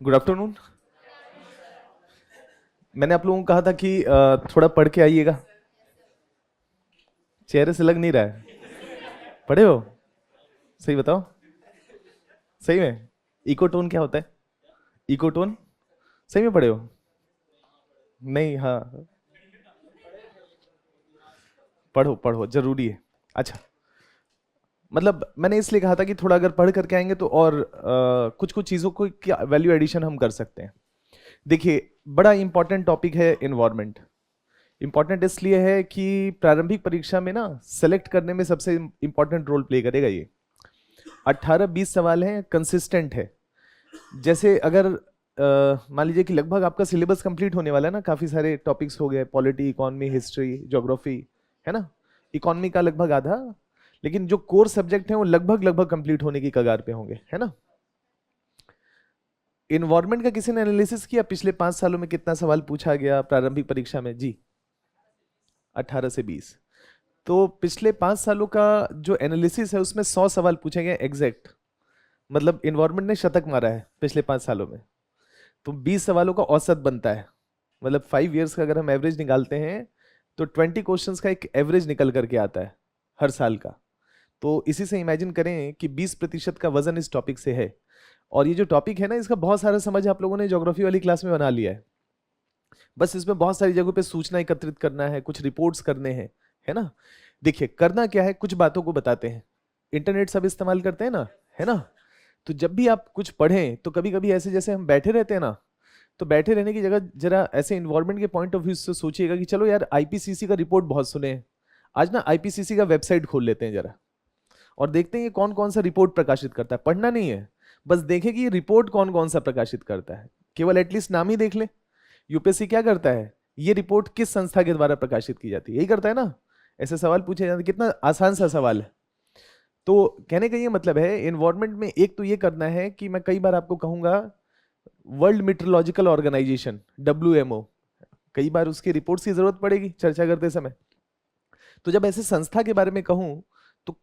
Good afternoon. मैंने आप लोगों को कहा था कि थोड़ा पढ़ के आइएगा। चेहरे से लग नहीं रहा है। पढ़े हो? सही बताओ। सही में? इको टोन क्या होता है? इको टोन सही में पढ़े हो? नहीं, हाँ। पढ़ो पढ़ो, जरूरी है। अच्छा, मतलब मैंने इसलिए कहा था कि थोड़ा अगर पढ़ करके आएंगे तो और कुछ कुछ चीज़ों को क्या वैल्यू एडिशन हम कर सकते हैं। देखिए, बड़ा इंपॉर्टेंट टॉपिक है इन्वायरमेंट। इंपॉर्टेंट इसलिए है कि प्रारंभिक परीक्षा में ना सेलेक्ट करने में सबसे इंपॉर्टेंट रोल प्ले करेगा ये। 18-20 सवाल हैं, कंसिस्टेंट है। जैसे अगर मान लीजिए कि लगभग आपका सिलेबस कंप्लीट होने वाला है ना, काफी सारे टॉपिक्स हो गए, पॉलिटी, इकोनॉमी, हिस्ट्री, ज्योग्राफी, है ना। इकोनॉमी का लगभग आधा, लेकिन जो कोर सब्जेक्ट हैं वो लगभग लगभग कंप्लीट होने की कगार पे होंगे, है ना। इन्वायरमेंट का किसी ने एनालिसिस किया पिछले 5 सालों में कितना सवाल पूछा गया प्रारंभिक परीक्षा में? जी, 18 से 20। तो पिछले 5 सालों का जो एनालिसिस है उसमें 100 सवाल पूछे गए एग्जैक्ट। मतलब इन्वायरमेंट ने शतक मारा है पिछले 5 सालों में। तो 20 सवालों का औसत बनता है। मतलब 5 ईयर्स का अगर हम एवरेज निकालते हैं तो 20 क्वेश्चंस का एक एवरेज निकल करके आता है हर साल का। तो इसी से इमेजिन करें कि 20% का वजन इस टॉपिक से है। और ये जो टॉपिक है ना, इसका बहुत सारा समझ आप लोगों ने ज्योग्राफी वाली क्लास में बना लिया है। बस इसमें बहुत सारी जगहों पे सूचना एकत्रित करना है, कुछ रिपोर्ट्स करने हैं, है ना। देखिए, करना क्या है, कुछ बातों को बताते हैं। इंटरनेट सब इस्तेमाल करते हैं ना, है ना। तो जब भी आप कुछ पढ़ें तो कभी कभी ऐसे जैसे हम बैठे रहते हैं ना, तो बैठे रहने की जगह जरा ऐसे इन्वायरमेंट के पॉइंट ऑफ व्यू से सोचिएगा कि चलो यार, आईपीसीसी का रिपोर्ट बहुत सुने हैं, आज ना आईपीसीसी का वेबसाइट खोल लेते हैं जरा, और देखते हैं ये कौन कौन सा रिपोर्ट प्रकाशित करता है। पढ़ना नहीं है, बस देखें कि ये रिपोर्ट कौन कौन सा प्रकाशित करता है। केवल एटलीस्ट नाम ही देख ले। यूपीएससी क्या करता है, ये रिपोर्ट किस संस्था के द्वारा प्रकाशित की जाती है, यही करता है ना। ऐसे सवाल पूछे जाते हैं, कितना आसान सा सवाल है। तो कहने का ये मतलब है, एनवायरनमेंट में एक तो ये करना है कि मैं कई बार आपको कहूंगा, वर्ल्ड मीटरोलॉजिकल ऑर्गेनाइजेशन, WMO, कई बार उसकी रिपोर्ट्स की जरूरत पड़ेगी चर्चा करते समय। तो जब ऐसे संस्था के बारे में कहूं तो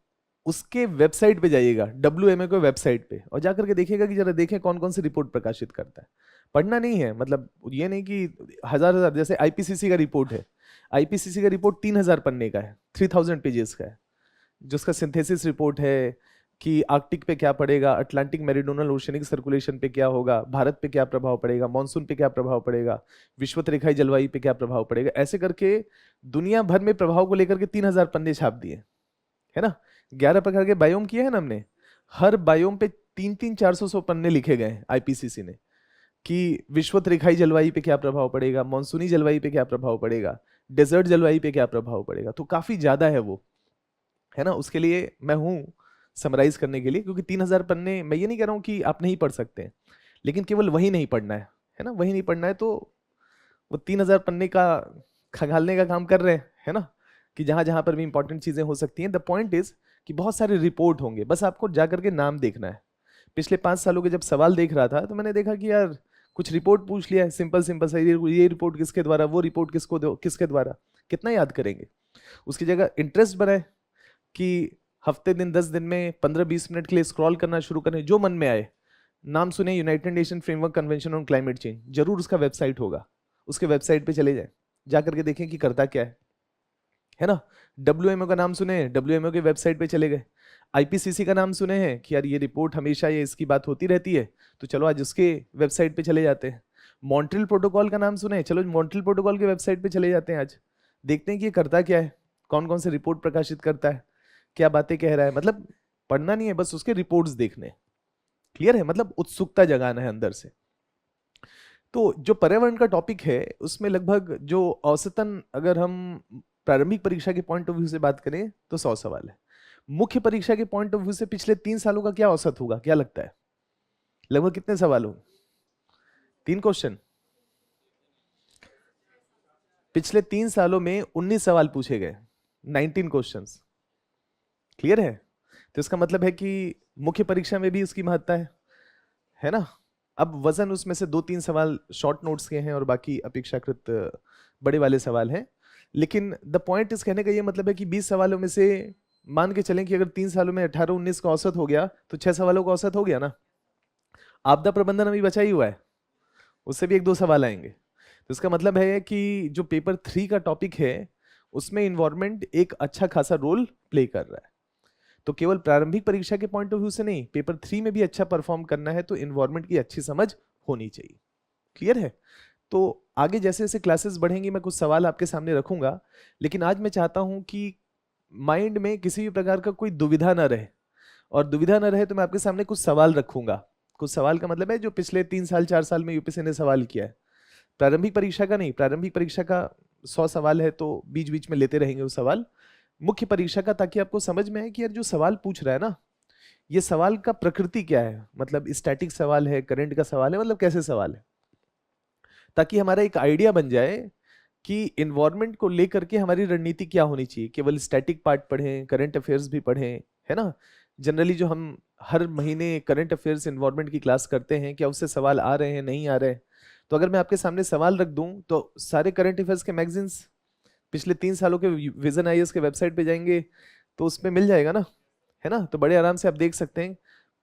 उसके वेबसाइट पे जाइएगा, WMO के वेबसाइट पे, और जाकर के देखिएगा कि जरा देखें कौन कौन सी रिपोर्ट प्रकाशित करता है। पढ़ना नहीं है, मतलब ये नहीं कि हजार हजार, जैसे आईपीसीसी का रिपोर्ट है। आईपीसीसी का रिपोर्ट 3000 पन्ने का है, 3000 पेजेस का है, जिसका सिंथेसिस रिपोर्ट है कि आर्कटिक पे क्या पड़ेगा, अटलांटिक मेरीडोनल ओशनिक सर्कुलेशन पे क्या होगा, भारत पे क्या प्रभाव पड़ेगा, मानसून पे क्या प्रभाव पड़ेगा, विश्वत रेखाई जलवायु पे क्या प्रभाव पड़ेगा, ऐसे करके दुनिया भर में प्रभाव को लेकर के 3000 पन्ने छाप दिए, है ना। 11 प्रकार के बायोम किए हैं ना हमने। हर बायोम पे 300-400 पन्ने लिखे गए हैं आईपीसीसी ने, कि विश्वत रेखाई जलवायु पे क्या प्रभाव पड़ेगा, मानसूनी जलवायु पे क्या प्रभाव पड़ेगा, डेजर्ट जलवायु पे क्या प्रभाव पड़ेगा। तो काफी ज्यादा है वो, है ना। उसके लिए मैं हूं समराइज करने के लिए, क्योंकि 3000 पन्ने, मैं ये नहीं कह रहा हूं कि आप नहीं पढ़ सकते हैं, लेकिन केवल वही नहीं पढ़ना है ना, वही नहीं पढ़ना है। तो वो 3000 पन्ने का खंगालने का काम कर रहे हैं, है ना, कि जहां जहां पर भी इंपॉर्टेंट चीजें हो सकती हैं। द पॉइंट इज कि बहुत सारे रिपोर्ट होंगे, बस आपको जाकर के नाम देखना है। पिछले 5 सालों के जब सवाल देख रहा था तो मैंने देखा कि यार, कुछ रिपोर्ट पूछ लिया है, सिंपल सिंपल सा, ये रिपोर्ट किसके द्वारा, वो रिपोर्ट किसके द्वारा, कितना याद करेंगे। उसकी जगह इंटरेस्ट बनाए कि हफ्ते दिन 10 दिन में 15-20 मिनट के लिए स्क्रॉल करना शुरू करें, जो मन में आए। नाम सुने, United nation framework convention on climate change, जरूर उसका वेबसाइट होगा, उसके वेबसाइट पे चले जाएं, जाकर के देखें कि करता क्या है ना। WMO का नाम सुने, WMO के वेबसाइट पे चले गए। आईपीसीसी का नाम सुने हैं कि यार ये रिपोर्ट हमेशा ये इसकी बात होती रहती है, तो चलो आज उसके वेबसाइट पे चले जाते हैं। मॉन्ट्रियल प्रोटोकॉल का नाम सुने, चलो मॉन्ट्रियल प्रोटोकॉल के वेबसाइट पे चले जाते हैं, आज देखते हैं कि ये करता क्या है, कौन कौन से रिपोर्ट प्रकाशित करता है, क्या बातें कह रहा है। मतलब पढ़ना नहीं है, बस उसके रिपोर्ट्स देखने। क्लियर है, मतलब उत्सुकता जगाना है अंदर से। तो जो पर्यावरण का टॉपिक है उसमें लगभग जो औसतन, अगर हम प्रारंभिक परीक्षा के पॉइंट ऑफ व्यू से बात करें तो 100 सवाल है। मुख्य परीक्षा के पॉइंट ऑफ व्यू से पिछले 3 सालों का क्या औसत होगा, क्या लगता है? लगभग कितने सवाल होंगे? 3 क्वेश्चन। पिछले 3 सालों में 19 सवाल पूछे गए, 19 क्वेश्चंस। क्लियर है। तो इसका मतलब है कि मुख्य परीक्षा में भी उसकी महत्ता है ना। अब वजन उसमें से 2-3 सवाल शॉर्ट नोट्स के हैं और बाकी अपेक्षाकृत बड़े वाले सवाल हैं। लेकिन द पॉइंट इस कहने का ये मतलब है कि 20 सवालों में से मान के चलें कि अगर 3 सालों में 18-19 का औसत हो गया तो 6 सवालों का औसत हो गया ना। आपदा प्रबंधन अभी बचा ही हुआ है, उससे भी एक दो सवाल आएंगे। तो इसका मतलब है कि जो पेपर 3 का टॉपिक है उसमें इन्वायरमेंट एक अच्छा खासा रोल प्ले कर रहा है। तो केवल प्रारंभिक परीक्षा के पॉइंट ऑफ व्यू से नहीं, पेपर 3 में भी अच्छा परफॉर्म करना है तो इन्वायरमेंट की अच्छी समझ होनी चाहिए। क्लियर है? तो आगे जैसे जैसे क्लासेस बढ़ेंगी मैं कुछ सवाल आपके सामने रखूंगा, लेकिन आज मैं चाहता हूं कि माइंड में किसी भी प्रकार का कोई दुविधा ना रहे, और दुविधा ना रहे तो मैं आपके सामने कुछ सवाल रखूंगा। कुछ सवाल का मतलब है जो पिछले 3 साल 4 साल में यूपीएससी ने सवाल किया है, प्रारंभिक परीक्षा का नहीं। प्रारंभिक परीक्षा का 100 सवाल है तो बीच बीच में लेते रहेंगे वो सवाल, मुख्य परीक्षा का, ताकि आपको समझ में आए कि यार जो सवाल पूछ रहा है ना, ये सवाल का प्रकृति क्या है, मतलब स्टैटिक सवाल है, करंट का सवाल है, मतलब कैसे सवाल है, ताकि हमारा एक आइडिया बन जाए कि इन्वायरमेंट को लेकर के हमारी रणनीति क्या होनी चाहिए। केवल स्टैटिक पार्ट पढ़ें, करंट अफेयर्स भी पढ़ें, है ना। जनरली जो हम हर महीने करंट अफेयर्स इन्वायरमेंट की क्लास करते हैं, क्या उससे सवाल आ रहे हैं, नहीं आ रहे हैं? तो अगर मैं आपके सामने सवाल रख दूं तो सारे करंट अफेयर्स के मैगजीन्स पिछले 3 सालों के विजन आईएएस के वेबसाइट पे जाएंगे तो उसमें मिल जाएगा ना, है ना। तो बड़े आराम से आप देख सकते हैं,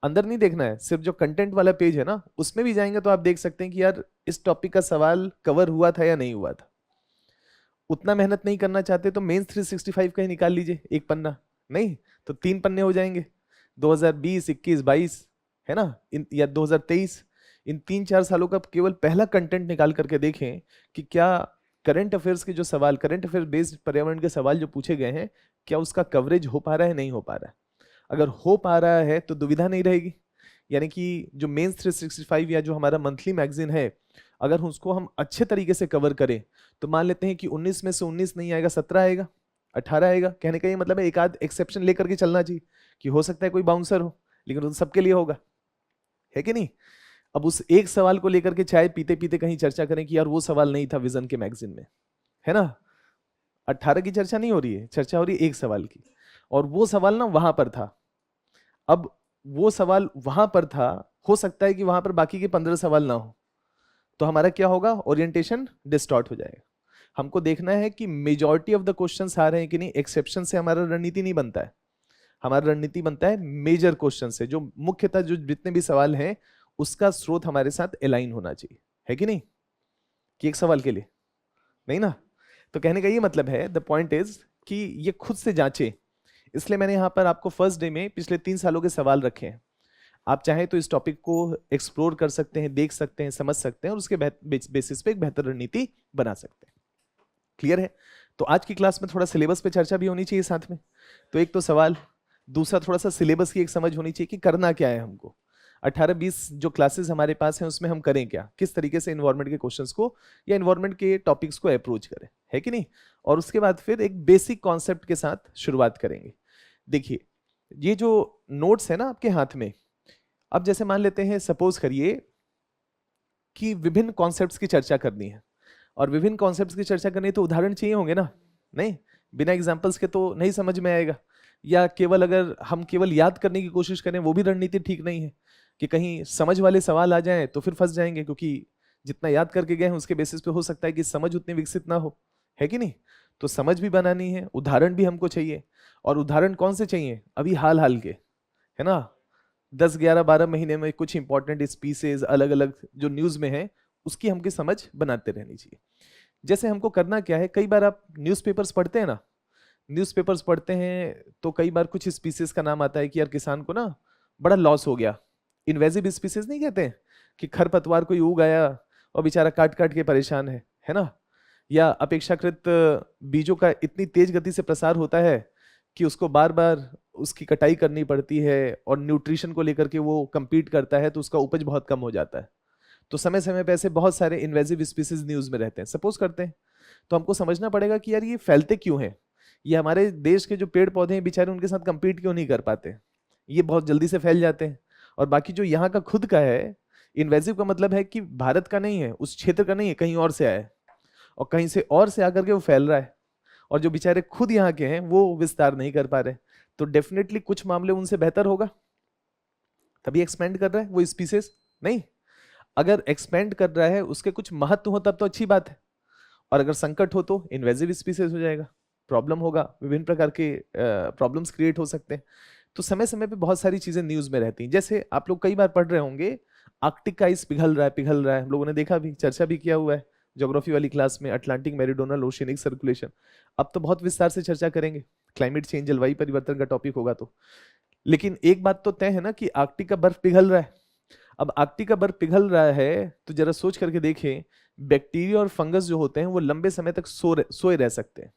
अंदर नहीं देखना है, सिर्फ जो कंटेंट वाला पेज है ना उसमें भी जाएंगे तो आप देख सकते हैं कि यार इस टॉपिक का सवाल कवर हुआ था या नहीं हुआ था। उतना मेहनत नहीं करना चाहते तो मेंस 365 का ही निकाल लीजिए एक पन्ना, नहीं तो 3 पन्ने हो जाएंगे, 2020 21 22, है ना, या 2023, इन 3 4 सालों का केवल पहला कंटेंट निकाल करके देखें कि क्या करंट अफेयर्स के जो सवाल, करंट अफेयर बेस्ड पर्यावरण के सवाल जो पूछे गए हैं, क्या उसका कवरेज हो पा रहा है, नहीं हो पा रहा है। अगर हो पा रहा है तो दुविधा नहीं रहेगी, यानी कि जो मेंस 365 या जो हमारा मंथली मैगजीन है, अगर उसको हम अच्छे तरीके से कवर करें तो मान लेते हैं कि 19 में से 19 नहीं आएगा, 17 आएगा, 18 आएगा। कहने का ये मतलब है एक आध एक्सेप्शन लेकर के चलना चाहिए कि हो सकता है कोई बाउंसर हो, लेकिन वो तो सबके लिए होगा, है कि नहीं। अब उस एक सवाल को लेकर के चाय पीते पीते कहीं चर्चा करें कि यार वो सवाल नहीं था विजन के मैगजीन में, है ना। 18 की चर्चा नहीं हो रही है, चर्चा हो रही है एक सवाल की, और वो सवाल ना वहां पर था। अब वो सवाल वहां पर था, हो सकता है कि वहां पर बाकी के 15 सवाल ना हो, तो हमारा क्या होगा, ओरिएंटेशन डिस्टॉर्ट हो जाएगा। हमको देखना है कि मेजॉरिटी ऑफ द क्वेश्चंस आ रहे हैं कि नहीं, एक्सेप्शन से हमारा रणनीति नहीं बनता है। हमारा रणनीति बनता है मेजर क्वेश्चन से, जो मुख्यतः जो जितने भी सवाल हैं उसका स्रोत हमारे साथ अलाइन होना चाहिए, है कि नहीं, कि एक सवाल के लिए नहीं ना। तो कहने का ये मतलब है, द पॉइंट इज कि ये खुद से जांचें। इसलिए मैंने यहाँ पर आपको फर्स्ट डे में पिछले 3 सालों के सवाल रखे हैं। आप चाहें तो इस टॉपिक को एक्सप्लोर कर सकते हैं, देख सकते हैं, समझ सकते हैं, और उसके बेसिस पे एक बेहतर रणनीति बना सकते हैं। क्लियर है? तो आज की क्लास में थोड़ा सिलेबस पे चर्चा भी होनी चाहिए साथ में। तो एक तो सवाल, दूसरा थोड़ा सा सिलेबस की एक समझ होनी चाहिए कि करना क्या है हमको। 18-20 जो क्लासेस हमारे पास हैं उसमें हम करें क्या, किस तरीके से इन्वायरमेंट के क्वेश्चंस को या इन्वायरमेंट के टॉपिक्स को अप्रोच करें, है कि नहीं। और उसके बाद फिर एक बेसिक कॉन्सेप्ट के साथ शुरुआत करेंगे। देखिए, ये जो नोट्स है ना आपके हाथ में, अब जैसे मान लेते हैं, सपोज करिए कि विभिन्न कॉन्सेप्ट्स की चर्चा करनी है, और विभिन्न कॉन्सेप्ट्स की चर्चा करनी है तो उदाहरण चाहिए होंगे ना, नहीं बिना एग्जाम्पल्स के तो नहीं समझ में आएगा। या केवल अगर हम केवल याद करने की कोशिश करें वो भी रणनीति ठीक नहीं है, कि कहीं समझ वाले सवाल आ जाएं तो फिर फंस जाएंगे, क्योंकि जितना याद करके गए हैं उसके बेसिस पे हो सकता है कि समझ उतनी विकसित ना हो, है कि नहीं। तो समझ भी बनानी है, उदाहरण भी हमको चाहिए, और उदाहरण कौन से चाहिए, अभी हाल हाल के, है ना। 10 11 12 महीने में कुछ इंपॉर्टेंट स्पीसीज अलग अलग जो न्यूज में है उसकी हमकी समझ बनाते रहनी चाहिए। जैसे हमको करना क्या है, कई बार आप न्यूज़पेपर्स पढ़ते हैं ना, न्यूज़पेपर्स पढ़ते हैं तो कई बार कुछ स्पीसीज का नाम आता है कि यार किसान को ना बड़ा लॉस हो गया। इन्वेजिव स्पीसीज नहीं कहते हैं कि खरपतवार कोई उग आया और बेचारा काट काट के परेशान है ना। या अपेक्षाकृत बीजों का इतनी तेज गति से प्रसार होता है कि उसको बार बार उसकी कटाई करनी पड़ती है, और न्यूट्रिशन को लेकर के वो compete करता है तो उसका उपज बहुत कम हो जाता है। तो समय समय पे ऐसे बहुत सारे इन्वेजिव स्पीसीज न्यूज में रहते हैं, सपोज करते हैं। तो हमको समझना पड़ेगा कि यार ये फैलते क्यों हैं, ये हमारे देश के जो पेड़ पौधे हैं बेचारे उनके साथ compete क्यों नहीं कर पाते, ये बहुत जल्दी से फैल जाते हैं। और बाकी जो यहाँ का खुद का है, इन्वेजिव का मतलब है कि भारत का नहीं है, उस क्षेत्र का नहीं है, कहीं और से आया है, और कहीं से और से आकर के वो फैल रहा है, और जो बेचारे खुद यहाँ के हैं वो विस्तार नहीं कर पा रहे। तो डेफिनेटली कुछ मामले उनसे बेहतर होगा, तभी एक्सपेंड कर रहा है वो स्पीसीज, नहीं। अगर एक्सपेंड कर रहा है उसके कुछ महत्व हो तब तो अच्छी बात है, और अगर संकट हो तो इन्वेजिव स्पीसीज हो जाएगा, प्रॉब्लम होगा, विभिन्न प्रकार के प्रॉब्लम्स क्रिएट हो सकते हैं। तो समय समय पे बहुत सारी चीजें न्यूज में रहती हैं। जैसे आप लोग कई बार पढ़ रहे होंगे आर्कटिक का आइस पिघल रहा है, हम लोगों ने देखा भी, चर्चा भी किया हुआ है ज्योग्राफी वाली क्लास में, अटलांटिक मेरीडोनल ओशियनिक सर्कुलेशन। अब तो बहुत विस्तार से चर्चा करेंगे, क्लाइमेट चेंज जलवायु परिवर्तन का टॉपिक होगा तो। लेकिन एक बात तो तय है ना कि आर्कटिक का बर्फ पिघल रहा है। अब आर्कटिक का बर्फ पिघल रहा है तो जरा सोच करके देखें, बैक्टीरिया और फंगस जो होते हैं वो लंबे समय तक सोए रह सकते हैं,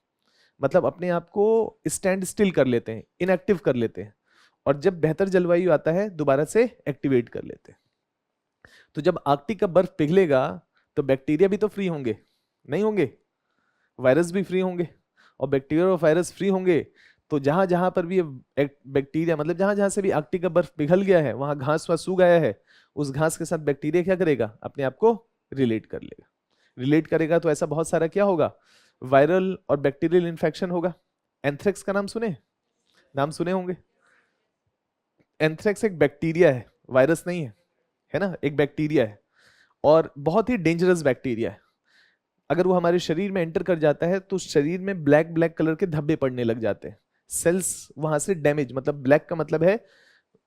मतलब अपने आप को स्टैंड स्टिल कर लेते हैं, इनएक्टिव कर लेते हैं, और जब बेहतर जलवायु आता है दोबारा से एक्टिवेट कर लेते हैं। तो जब आर्कटिक का बर्फ पिघलेगा तो बैक्टीरिया भी तो फ्री होंगे, नहीं होंगे? वायरस भी फ्री होंगे, और बैक्टीरिया और वायरस फ्री होंगे तो जहां जहां पर भी बैक्टीरिया, मतलब जहां जहां से भी आर्कटिक का बर्फ पिघल गया है वहां घास वास सूख गया है, उस घास के साथ बैक्टीरिया क्या करेगा, अपने आप को रिलेट कर लेगा। रिलेट करेगा तो ऐसा बहुत सारा क्या होगा, वायरल और बैक्टीरियल इन्फेक्शन होगा। एंथ्रेक्स का नाम सुने, नाम सुने होंगे। एंथ्रेक्स एक बैक्टीरिया है, वायरस नहीं है ना, एक बैक्टीरिया है और बहुत ही डेंजरस बैक्टीरिया है। अगर वो हमारे शरीर में एंटर कर जाता है तो शरीर में ब्लैक ब्लैक कलर के धब्बे पड़ने लग जाते हैं, सेल्स वहां से डैमेज, मतलब ब्लैक का मतलब है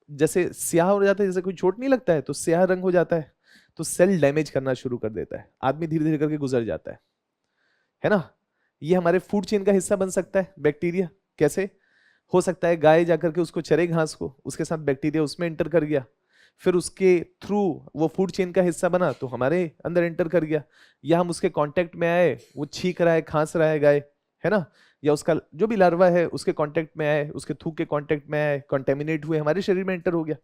जैसे स्याह हो जाता है, जैसे कोई चोट नहीं लगता है तो स्याह रंग हो जाता है, तो सेल डैमेज करना शुरू कर देता है, आदमी धीरे धीरे करके गुजर जाता है ना। ये हमारे फूड चेन का हिस्सा बन सकता है बैक्टीरिया। कैसे हो सकता है, गाय जाकर के उसको चरे घास को, उसके साथ बैक्टीरिया उसमें एंटर कर गया, फिर उसके थ्रू वो फूड चेन का हिस्सा बना तो हमारे अंदर एंटर कर गया, या हम उसके कांटेक्ट में आए, वो छींक रहा है खांस रहा है गाय, है ना, या उसका जो भी लार्वा है उसके कांटेक्ट में आए, उसके थूक के कांटेक्ट में आए, कंटेमिनेट हुए, हमारे शरीर में एंटर हो गया,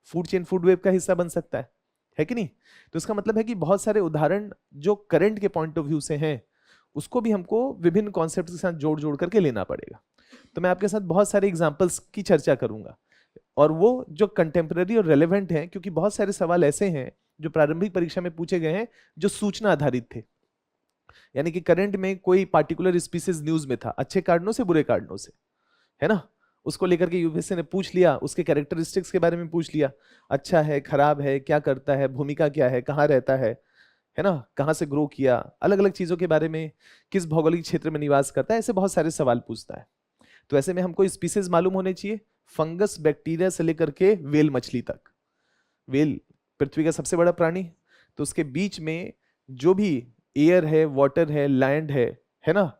फूड चेन फूड वेब का हिस्सा बन सकता है कि नहीं? तो इसका मतलब है कि बहुत सारे उदाहरण जो करंट के पॉइंट ऑफ व्यू से हैं उसको भी हमको विभिन्न कॉन्सेप्ट के साथ जोड़ जोड़ करके लेना पड़ेगा। तो मैं आपके साथ बहुत सारे एग्जांपल्स की चर्चा करूंगा, और वो जो कंटेम्पररी और रेलेवेंट हैं, क्योंकि बहुत सारे सवाल ऐसे हैं जो प्रारंभिक परीक्षा में पूछे गए हैं जो सूचना आधारित थे, यानी कि करंट में कोई पार्टिकुलर स्पीसीज न्यूज में था, अच्छे कारणों से बुरे कारणों से, है ना, उसको लेकर के यूपीएससी ने पूछ लिया, उसके कैरेक्टरिस्टिक्स के बारे में पूछ लिया, अच्छा है खराब है, क्या करता है, भूमिका क्या है, कहाँ रहता है ना, कहाँ से ग्रो किया, अलग अलग चीजों के बारे में, किस भौगोलिक क्षेत्र में निवास करता है, ऐसे बहुत सारे सवाल पूछता है। तो ऐसे में हमको स्पीसीज मालूम होने चाहिए, फंगस बैक्टीरिया से लेकर के वेल मछली तक। वेल पृथ्वी का सबसे बड़ा प्राणी, तो उसके बीच में जो भी एयर है, वाटर है, लैंड है ना,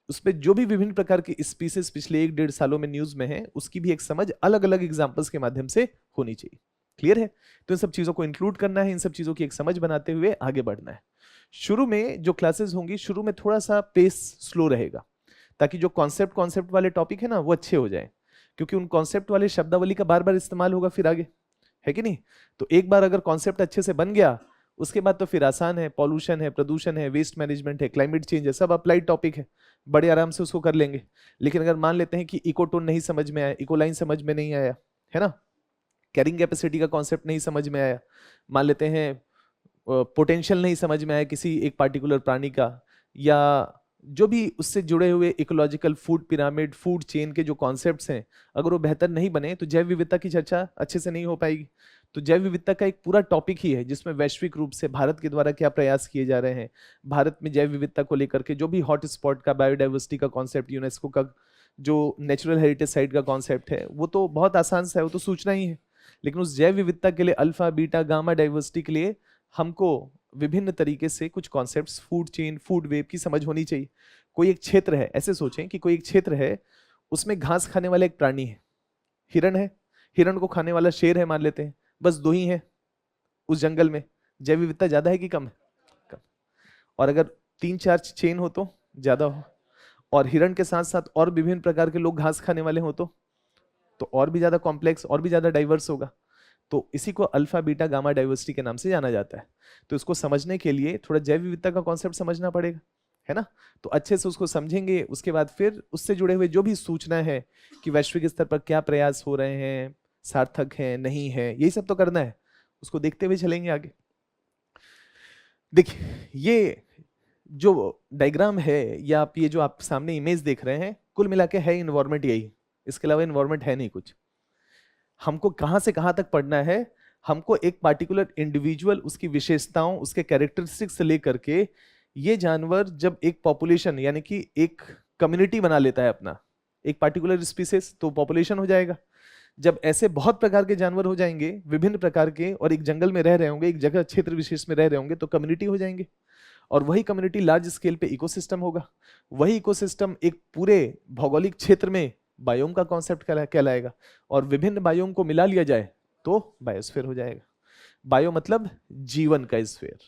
उसमें जो भी विभिन्न प्रकार की स्पीसीज पिछले 1-1.5 सालों में न्यूज में है, उसकी भी एक समझ अलग अलग एग्जांपल्स के माध्यम से होनी चाहिए। क्लियर है? तो इन सब चीजों को इंक्लूड करना है, इन सब चीजों की एक समझ बनाते हुए आगे बढ़ना है। शुरू में जो क्लासेस होंगी, शुरू में थोड़ा सा पेस स्लो रहेगा, ताकि जो कॉन्सेप्ट कॉन्सेप्ट वाले टॉपिक है ना वो अच्छे हो जाए, क्योंकि उन कॉन्सेप्ट वाले शब्दावली का बार बार इस्तेमाल होगा फिर आगे, है कि नहीं? तो एक बार अगर कॉन्सेप्ट अच्छे से बन गया, उसके बाद तो फिर आसान है, पॉल्यूशन है, प्रदूषण है, वेस्ट मैनेजमेंट है, क्लाइमेट चेंज है, सब अप्लाइड टॉपिक है, बड़े आराम से उसको कर लेंगे। लेकिन अगर मान लेते हैं कि इकोटोन नहीं समझ में आया, इकोलाइन समझ में नहीं आया, है ना, कैरिंग कैपेसिटी का कॉन्सेप्ट नहीं समझ में आया, मान लेते हैं पोटेंशियल नहीं समझ में आया किसी एक पार्टिकुलर प्राणी का, या जो भी उससे जुड़े हुए ecological food pyramid, food chain के जो कॉन्सेप्ट्स हैं, अगर वो बेहतर नहीं बने तो जैव विविधता की चर्चा अच्छे से नहीं हो पाएगी। तो जैव विविधता का एक पूरा टॉपिक ही है जिसमें वैश्विक रूप से भारत के द्वारा क्या प्रयास किए जा रहे हैं, भारत में जैव विविधता को लेकर के जो भी हॉट स्पॉट का, बायोडाइवर्सिटी का कॉन्सेप्ट, यूनेस्को का जो नेचुरल हेरिटेज साइट का कॉन्सेप्ट है, वो तो बहुत आसान सा है, वो तो सूचना ही है। लेकिन उस जैव विविधता के लिए, अल्फा बीटा गामा डाइवर्सिटी के लिए हमको विभिन्न तरीके से कुछ concepts, food chain, food web की समझ होनी चाहिए। कोई एक क्षेत्र है, ऐसे सोचें कि कोई एक क्षेत्र है, उसमें घास खाने वाला एक प्राणी है, हिरण है, हिरण को खाने वाला शेर है मान लेते हैं, बस दो ही हैं उस जंगल में, जैव विविधता ज्यादा है कि कम है? कम। और अगर 3-4 चेन हो तो ज्यादा हो, और हिरण के साथ साथ और विभिन्न प्रकार के लोग घास खाने वाले हो तो और भी ज्यादा कॉम्प्लेक्स, और भी ज्यादा डाइवर्स होगा। तो इसी को अल्फा बीटा गामा डाइवर्सिटी के नाम से जाना जाता है। तो इसको समझने के लिए थोड़ा जैव विविधता का कॉन्सेप्ट समझना पड़ेगा, है ना। तो अच्छे से उसको समझेंगे, उसके बाद फिर उससे जुड़े हुए जो भी सूचना है कि वैश्विक स्तर पर क्या प्रयास हो रहे हैं, सार्थक है नहीं है, यही सब तो करना है, उसको देखते हुए चलेंगे आगे। देखिए ये जो डायग्राम है, या आप ये जो आप सामने इमेज देख रहे हैं, कुल मिला के है इन्वायरमेंट यही, इसके अलावा इन्वायरमेंट है नहीं कुछ। हमको कहां से कहां तक पढ़ना है, हमको एक पार्टिकुलर इंडिविजुअल, उसकी विशेषताओं, उसके कैरेक्टरिस्टिक्स से लेकर के, ये जानवर जब एक पॉपुलेशन यानी कि एक कम्युनिटी बना लेता है अपना, एक पार्टिकुलर स्पीसीज, तो पॉपुलेशन हो जाएगा। जब ऐसे बहुत प्रकार के जानवर हो जाएंगे विभिन्न प्रकार के, और एक जंगल में रह रहे होंगे, एक जगह क्षेत्र विशेष में रह रहे होंगे, तो कम्युनिटी हो जाएंगे, और वही कम्युनिटी लार्ज स्केल पे इकोसिस्टम होगा। वही इकोसिस्टम एक पूरे भौगोलिक क्षेत्र में बायोम का कॉन्सेप्ट कहलाएगा, और विभिन्न बायोम को मिला लिया जाए तो बायोस्फीयर हो जाएगा। बायो मतलब जीवन का स्फीयर।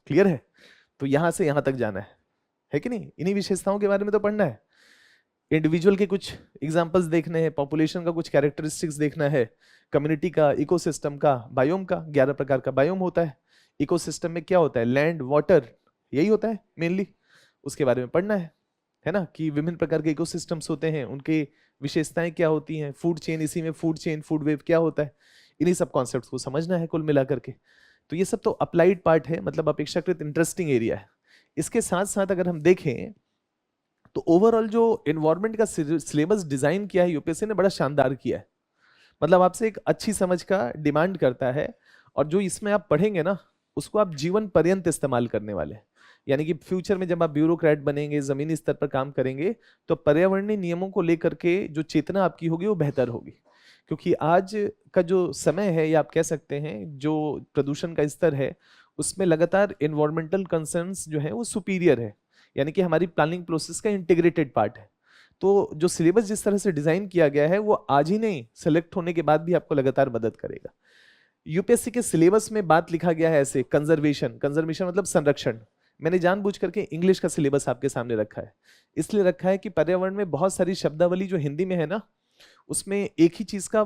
क्लियर है? तो यहां से यहां तक जाना है कि नहीं? इन्हीं विशेषताओं के बारे में तो पढ़ना है। इंडिविजुअल के कुछ एग्जांपल्स देखने हैं, पॉपुलेशन का कुछ कैरेक्टरिस्टिक्स देखना है, कम्युनिटी का, इकोसिस्टम का, बायोम का। 11 प्रकार का बायोम होता है। इकोसिस्टम में क्या होता है? लैंड, वाटर, यही होता है मेनली। उसके बारे में पढ़ना है ना, कि विभिन्न प्रकार के इकोसिस्टम्स होते हैं, उनके विशेषताएं क्या होती हैं, फूड चेन, इसी में फूड चेन, फूड वेव क्या होता है, इन्हीं सब कॉन्सेप्ट्स को समझना है कुल मिलाकर के। तो ये सब तो अप्लाइड पार्ट है, मतलब अपेक्षाकृत इंटरेस्टिंग एरिया है। इसके साथ साथ अगर हम देखें तो ओवरऑल जो एनवायरनमेंट का सिलेबस डिजाइन किया है यूपीएससी ने, बड़ा शानदार किया है। मतलब आपसे एक अच्छी समझ का डिमांड करता है, और जो इसमें आप पढ़ेंगे ना उसको आप जीवन पर्यंत इस्तेमाल करने वाले हैं। यानी कि फ्यूचर में जब आप ब्यूरोक्रेट बनेंगे, जमीनी स्तर पर काम करेंगे, तो पर्यावरणीय नियमों को लेकर के जो चेतना आपकी होगी वो बेहतर होगी। क्योंकि आज का जो समय है, या आप कह सकते हैं जो प्रदूषण का स्तर है, उसमें लगातार एनवायरमेंटल कंसर्न्स जो है वो सुपीरियर है। यानी कि हमारी प्लानिंग प्रोसेस का इंटीग्रेटेड पार्ट है। तो जो सिलेबस जिस तरह से डिजाइन किया गया है वो आज ही नहीं, सेलेक्ट होने के बाद भी आपको लगातार मदद करेगा। यूपीएससी के सिलेबस में बात लिखा गया है ऐसे, कंजर्वेशन, कंजर्वेशन मतलब संरक्षण। मैंने जानबूझ करके इंग्लिश का सिलेबस आपके सामने रखा है, इसलिए रखा है कि पर्यावरण में बहुत सारी शब्दावली जो हिंदी में है ना, उसमें एक ही चीज का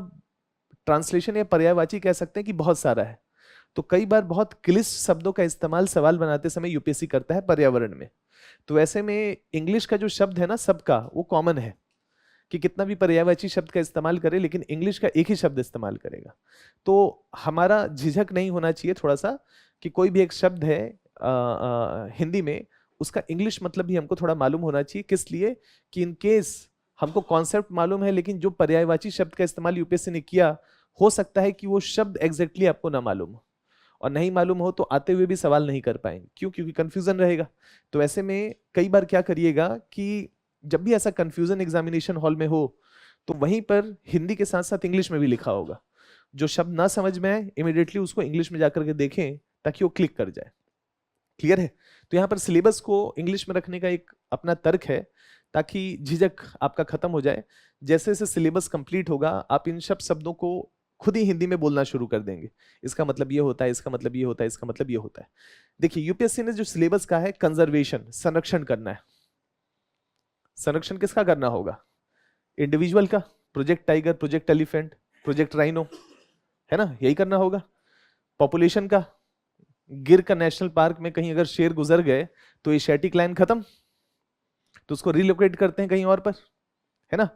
ट्रांसलेशन या पर्यायवाची कह सकते हैं कि बहुत सारा है। तो कई बार बहुत क्लिष्ट शब्दों का इस्तेमाल सवाल बनाते समय यूपीएससी करता है पर्यावरण में। तो ऐसे में इंग्लिश का जो शब्द है ना सबका, वो कॉमन है कि कितना भी पर्यायवाची शब्द का इस्तेमाल करे, लेकिन इंग्लिश का एक ही शब्द इस्तेमाल करेगा। तो हमारा झिझक नहीं होना चाहिए थोड़ा सा कि कोई भी एक शब्द है हिंदी में, उसका इंग्लिश मतलब भी हमको थोड़ा मालूम होना चाहिए। किस लिए? कि इन केस हमको कॉन्सेप्ट मालूम है, लेकिन जो पर्यायवाची शब्द का इस्तेमाल यूपीएससी ने किया, हो सकता है कि वो शब्द एग्जैक्टली आपको ना मालूम हो, और नहीं मालूम हो तो आते हुए भी सवाल नहीं कर पाएंगे। क्यों? क्योंकि कंफ्यूजन रहेगा। तो ऐसे में कई बार क्या करिएगा कि जब भी ऐसा कंफ्यूजन एग्जामिनेशन हॉल में हो, तो वहीं पर हिंदी के साथ साथ इंग्लिश में भी लिखा होगा। जो शब्द ना समझ में आए, इमीडिएटली उसको इंग्लिश में जाकर के देखें ताकि वो क्लिक कर जाए। क्लियर है? तो यहाँ पर सिलेबस को इंग्लिश में रखने का एक अपना तर्क है, ताकि झिझक आपका खत्म हो जाए। जैसे जैसे सिलेबस कंप्लीट होगा, आप इन सब शब्दों को खुद ही हिंदी में बोलना शुरू कर देंगे। इसका मतलब ये होता है, इसका मतलब ये होता है, इसका मतलब ये होता है। देखिए यूपीएससी ने जो सिलेबस कहा है, कंजर्वेशन, संरक्षण करना है। संरक्षण किसका करना होगा? इंडिविजुअल का, project tiger, project elephant, project rhino, है ना, यही करना होगा। पॉपुलेशन का, गिर का नेशनल पार्क में कहीं अगर शेर गुजर गए तो एशियाटिक लाइन खत्म, तो उसको रिलोकेट करते हैं कहीं और पर, है ना।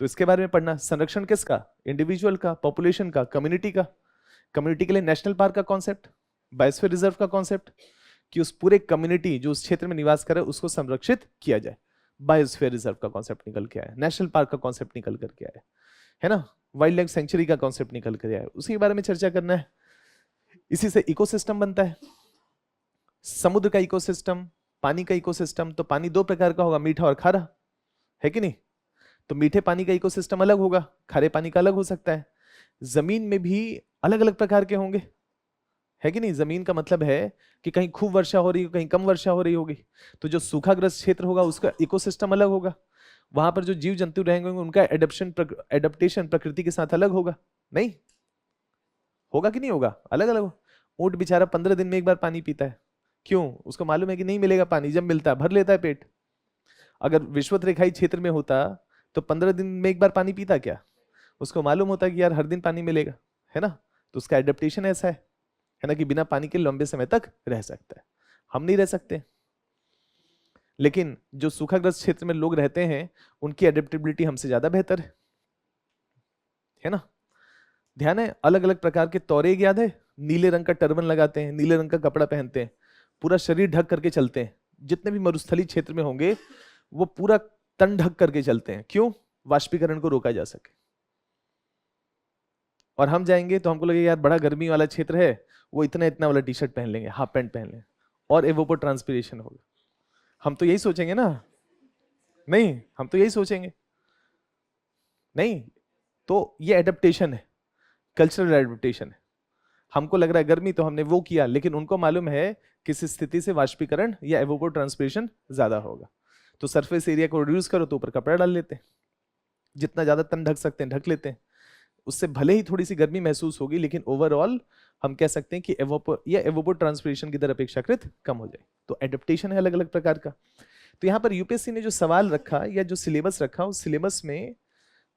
तो इसके बारे में पढ़ना। संरक्षण किसका? इंडिविजुअल का, पॉपुलेशन का, कम्युनिटी का। कम्युनिटी के लिए नेशनल पार्क का कॉन्सेप्ट, बायोस्फीयर रिजर्व का कॉन्सेप्ट, कि उस पूरे कम्युनिटी जो उस क्षेत्र में निवास करे उसको संरक्षित किया जाए। बायोस्फीयर रिजर्व का कॉन्सेप्ट निकल के आया, नेशनल पार्क का कॉन्सेप्ट निकल करके आया, है ना। वाइल्ड लाइफ सेंचुरी का कॉन्सेप्ट निकल कर आया, उसी के बारे में चर्चा करना है। इसी से इकोसिस्टम बनता है। समुद्र का इकोसिस्टम, पानी का इकोसिस्टम। तो पानी दो प्रकार का होगा, मीठा और खारा, है कि नहीं। तो मीठे पानी का इकोसिस्टम अलग होगा, खारे पानी का अलग हो सकता है। जमीन में भी अलग अलग प्रकार के होंगे, है कि नहीं। जमीन का मतलब है कि कहीं खूब वर्षा हो रही हो, कहीं कम वर्षा हो रही होगी। तो जो सूखाग्रस्त क्षेत्र होगा उसका इकोसिस्टम अलग होगा। वहां पर जो जीव जंतु रहेंगे उनका एडेप्टेशन प्रकृति के साथ अलग होगा। नहीं होगा कि नहीं होगा? अलग अलग हो। ऊंट बेचारा 15 दिन में एक बार पानी पीता है, क्यों? उसको मालूम है कि नहीं मिलेगा पानी, जब मिलता है भर लेता है पेट। अगर विषुवत रेखाई क्षेत्र में होता तो 15 दिन में एक बार पानी पीता क्या? उसको मालूम होता कि यार हर दिन पानी मिलेगा, है ना। तो उसका एडेप्टेशन ऐसा है ना, कि बिना पानी के लंबे समय तक रह सकता है। हम नहीं रह सकते। लेकिन जो सूखाग्रस्त क्षेत्र में लोग रहते हैं उनकी एडेप्टेबिलिटी हमसे ज्यादा बेहतर है ना। ध्यान है, अलग अलग प्रकार के तौरे याद है, नीले रंग का टर्बन लगाते हैं, नीले रंग का कपड़ा पहनते हैं, पूरा शरीर ढक करके चलते हैं। जितने भी मरुस्थलीय क्षेत्र में होंगे वो पूरा तन ढक करके चलते हैं, क्यों? वाष्पीकरण को रोका जा सके। और हम जाएंगे तो हमको लगेगा यार बड़ा गर्मी वाला क्षेत्र है, वो इतना इतना वाला टी शर्ट पहन लेंगे, हाफ पैंट पहन लेंगे, और एवोपो ट्रांसपिरेशन होगा। हम तो यही सोचेंगे ना। नहीं, हम तो यही सोचेंगे। नहीं, तो ये एडेप्टेशन है, कल्चरल एडेप्टेशन है। हमको लग रहा है गर्मी तो हमने वो किया, लेकिन उनको मालूम है किस स्थिति से वाष्पीकरण या एवोपोट्रांसपिरेशन ज्यादा होगा। तो सरफेस एरिया को रिड्यूस करो तो ऊपर कपड़ा डाल लेते हैं, जितना ज्यादा तन ढक सकते हैं ढक लेते हैं। उससे भले ही थोड़ी सी गर्मी महसूस होगी, लेकिन ओवरऑल हम कह सकते हैं कि एवोपोट्रांसपिरेशन की दर अपेक्षाकृत कम हो जाए। तो एडेप्टेशन है अलग अलग प्रकार का। तो यहाँ पर यूपीएससी ने जो सवाल रखा या जो सिलेबस रखा, उस सिलेबस में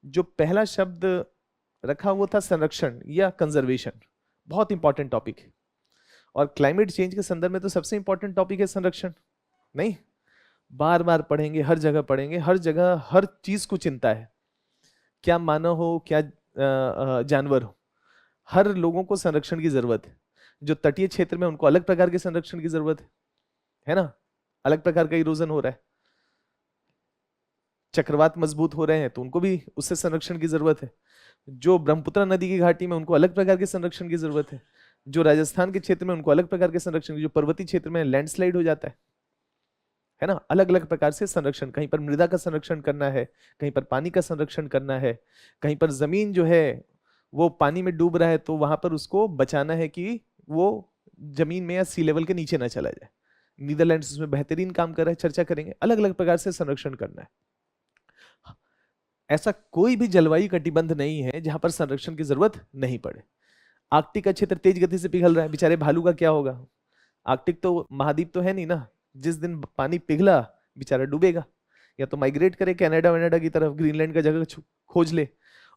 जो पहला शब्द रखा वो था संरक्षण या कंजर्वेशन। बहुत इंपॉर्टेंट टॉपिक है, और क्लाइमेट चेंज के संदर्भ में तो सबसे इंपॉर्टेंट टॉपिक है संरक्षण। नहीं, बार बार पढ़ेंगे, हर जगह पढ़ेंगे, हर जगह हर चीज को चिंता है, क्या मानव हो क्या जानवर हो, हर लोगों को संरक्षण की जरूरत है। जो तटीय क्षेत्र में उनको अलग प्रकार के संरक्षण की जरूरत है ना, अलग प्रकार का इरोजन हो रहा है। चक्रवात मजबूत हो रहे हैं तो उनको भी उससे संरक्षण की जरूरत है। जो ब्रह्मपुत्र नदी की घाटी में उनको अलग प्रकार के संरक्षण की जरूरत है। जो राजस्थान के क्षेत्र में उनको अलग प्रकार के संरक्षण, जो पर्वतीय क्षेत्र में लैंडस्लाइड हो जाता है ना, अलग अलग प्रकार से संरक्षण। कहीं पर मृदा का संरक्षण करना है, कहीं पर पानी का संरक्षण करना है, कहीं पर जमीन जो है वो पानी में डूब रहा है तो वहां पर उसको बचाना है कि वो जमीन में या सी लेवल के नीचे ना चला जाए। नीदरलैंड्स उसमें बेहतरीन काम कर रहा है, चर्चा करेंगे। अलग अलग प्रकार से संरक्षण करना है। ऐसा कोई भी जलवायु कटिबंध नहीं है जहां पर संरक्षण की जरूरत नहीं पड़े। आर्कटिक का क्षेत्र तेज गति से पिघल रहा है, बेचारे भालू का क्या होगा? आर्कटिक तो महाद्वीप तो है नहीं ना, जिस दिन पानी पिघला बेचारा डूबेगा। या तो माइग्रेट करे कनाडा वनाडा की तरफ, ग्रीनलैंड का जगह खोज ले,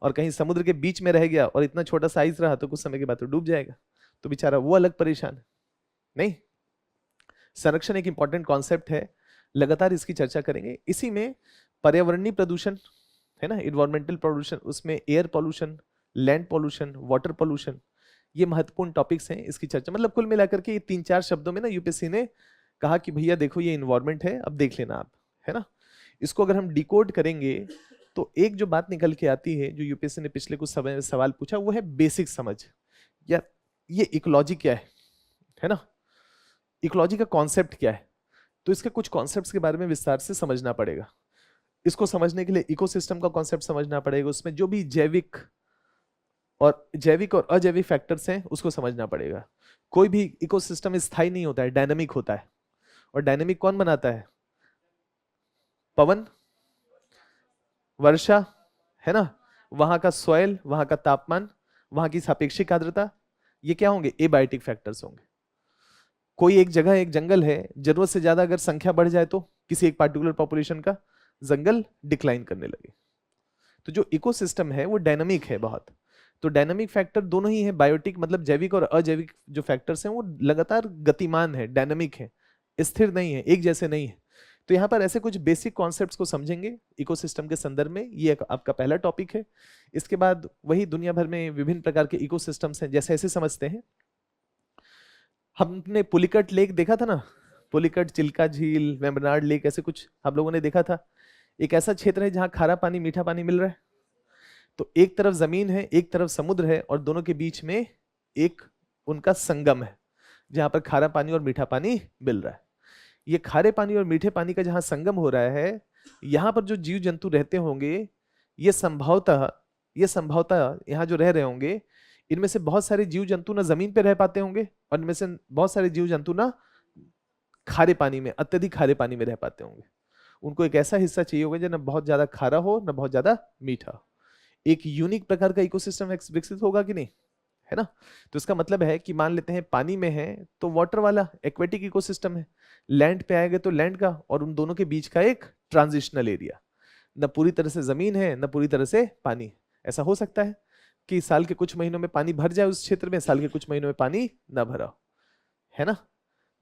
और कहीं समुद्र के बीच में रह गया और इतना छोटा साइज रहा तो कुछ समय के बाद तो डूब जाएगा, तो बेचारा वो अलग परेशान है। नहीं, संरक्षण एक इंपॉर्टेंट कॉन्सेप्ट है, लगातार इसकी चर्चा करेंगे। इसी में पर्यावरणीय प्रदूषण है ना, इन्वायरमेंटल पॉल्यूशन, उसमें air pollution, land pollution, water pollution, ये महत्वपूर्ण टॉपिक्स हैं। इसकी चर्चा मतलब कुल मिलाकर के ये 3-4 शब्दों में ना यूपीएससी ने कहा कि भैया देखो ये इन्वायरमेंट है, अब देख लेना आप, है ना। इसको अगर हम डिकोड करेंगे तो एक जो बात निकल के आती है, जो यूपीएससी ने पिछले कुछ समय में सवाल पूछा, वो है बेसिक समझ। यार ये इकोलॉजी क्या है ना, इकोलॉजी का कॉन्सेप्ट क्या है। तो इसके कुछ कॉन्सेप्ट्स के बारे में विस्तार से समझना पड़ेगा। इसको समझने के लिए इकोसिस्टम का कॉन्सेप्ट समझना पड़ेगा, उसमें जो भी जैविक और अजैविक फैक्टर्स हैं उसको समझना पड़ेगा। कोई भी इकोसिस्टम स्थायी नहीं होता है, डायनामिक होता है। और डायनामिक कौन बनाता है? पवन, वर्षा, है ना, वहां का सॉइल, वहां का तापमान, वहां की सापेक्षिक आर्द्रता, ये क्या होंगे? एबायोटिक फैक्टर्स होंगे। कोई एक जगह एक जंगल है, जरूरत से ज्यादा अगर संख्या बढ़ जाए तो किसी एक पार्टिकुलर पॉपुलेशन का, जंगल डिक्लाइन करने लगे। तो जो इकोसिस्टम है वो डायनामिक है बहुत। तो डायनामिक फैक्टर दोनों ही है, बायोटिक मतलब जैविक और अजैविक जो फैक्टर्स हैं वो लगातार गतिमान है, डायनामिक है, स्थिर नहीं है, एक जैसे नहीं है। तो यहाँ पर ऐसे कुछ बेसिक कॉन्सेप्ट्स को समझेंगे इकोसिस्टम के संदर्भ में। ये आपका पहला टॉपिक है। इसके बाद वही दुनिया भर में विभिन्न प्रकार के इकोसिस्टम्स हैं, जैसे ऐसे समझते हैं। हमने पुलिकट लेक देखा था ना, पुलिकट, चिल्का झील, वेम्बनाड लेक, ऐसे कुछ हम लोगों ने देखा था। एक ऐसा क्षेत्र है जहां खारा पानी मीठा पानी मिल रहा है। तो एक तरफ जमीन है, एक तरफ समुद्र है, और दोनों के बीच में एक उनका संगम है जहां पर खारा पानी और मीठा पानी मिल रहा है। ये खारे पानी और मीठे पानी का जहां संगम हो रहा है, यहाँ पर जो जीव जंतु रहते होंगे, ये संभवतः यहाँ जो रह रहे होंगे, इनमें से बहुत सारे जीव जंतु ना जमीन पे रह पाते होंगे, और इनमें से बहुत सारे जीव जंतु ना खारे पानी में, अत्यधिक खारे पानी में रह पाते होंगे। उनको एक ऐसा हिस्सा चाहिए होगा जो ना बहुत ज्यादा खारा हो ना बहुत ज्यादा मीठा हो। एक यूनिक प्रकार का इकोसिस्टम विकसित होगा कि नहीं, है ना। तो इसका मतलब है कि मान लेते हैं पानी में है तो वाटर वाला एक्वेटिक इकोसिस्टम है, लैंड पे आएगा तो लैंड का, और उन दोनों के बीच का एक ट्रांजिशनल एरिया, न पूरी तरह से जमीन है न पूरी तरह से पानी है। ऐसा हो सकता है कि साल के कुछ महीनों में पानी भर जाए उस क्षेत्र में, साल के कुछ महीनों में पानी ना भरा हो, है ना।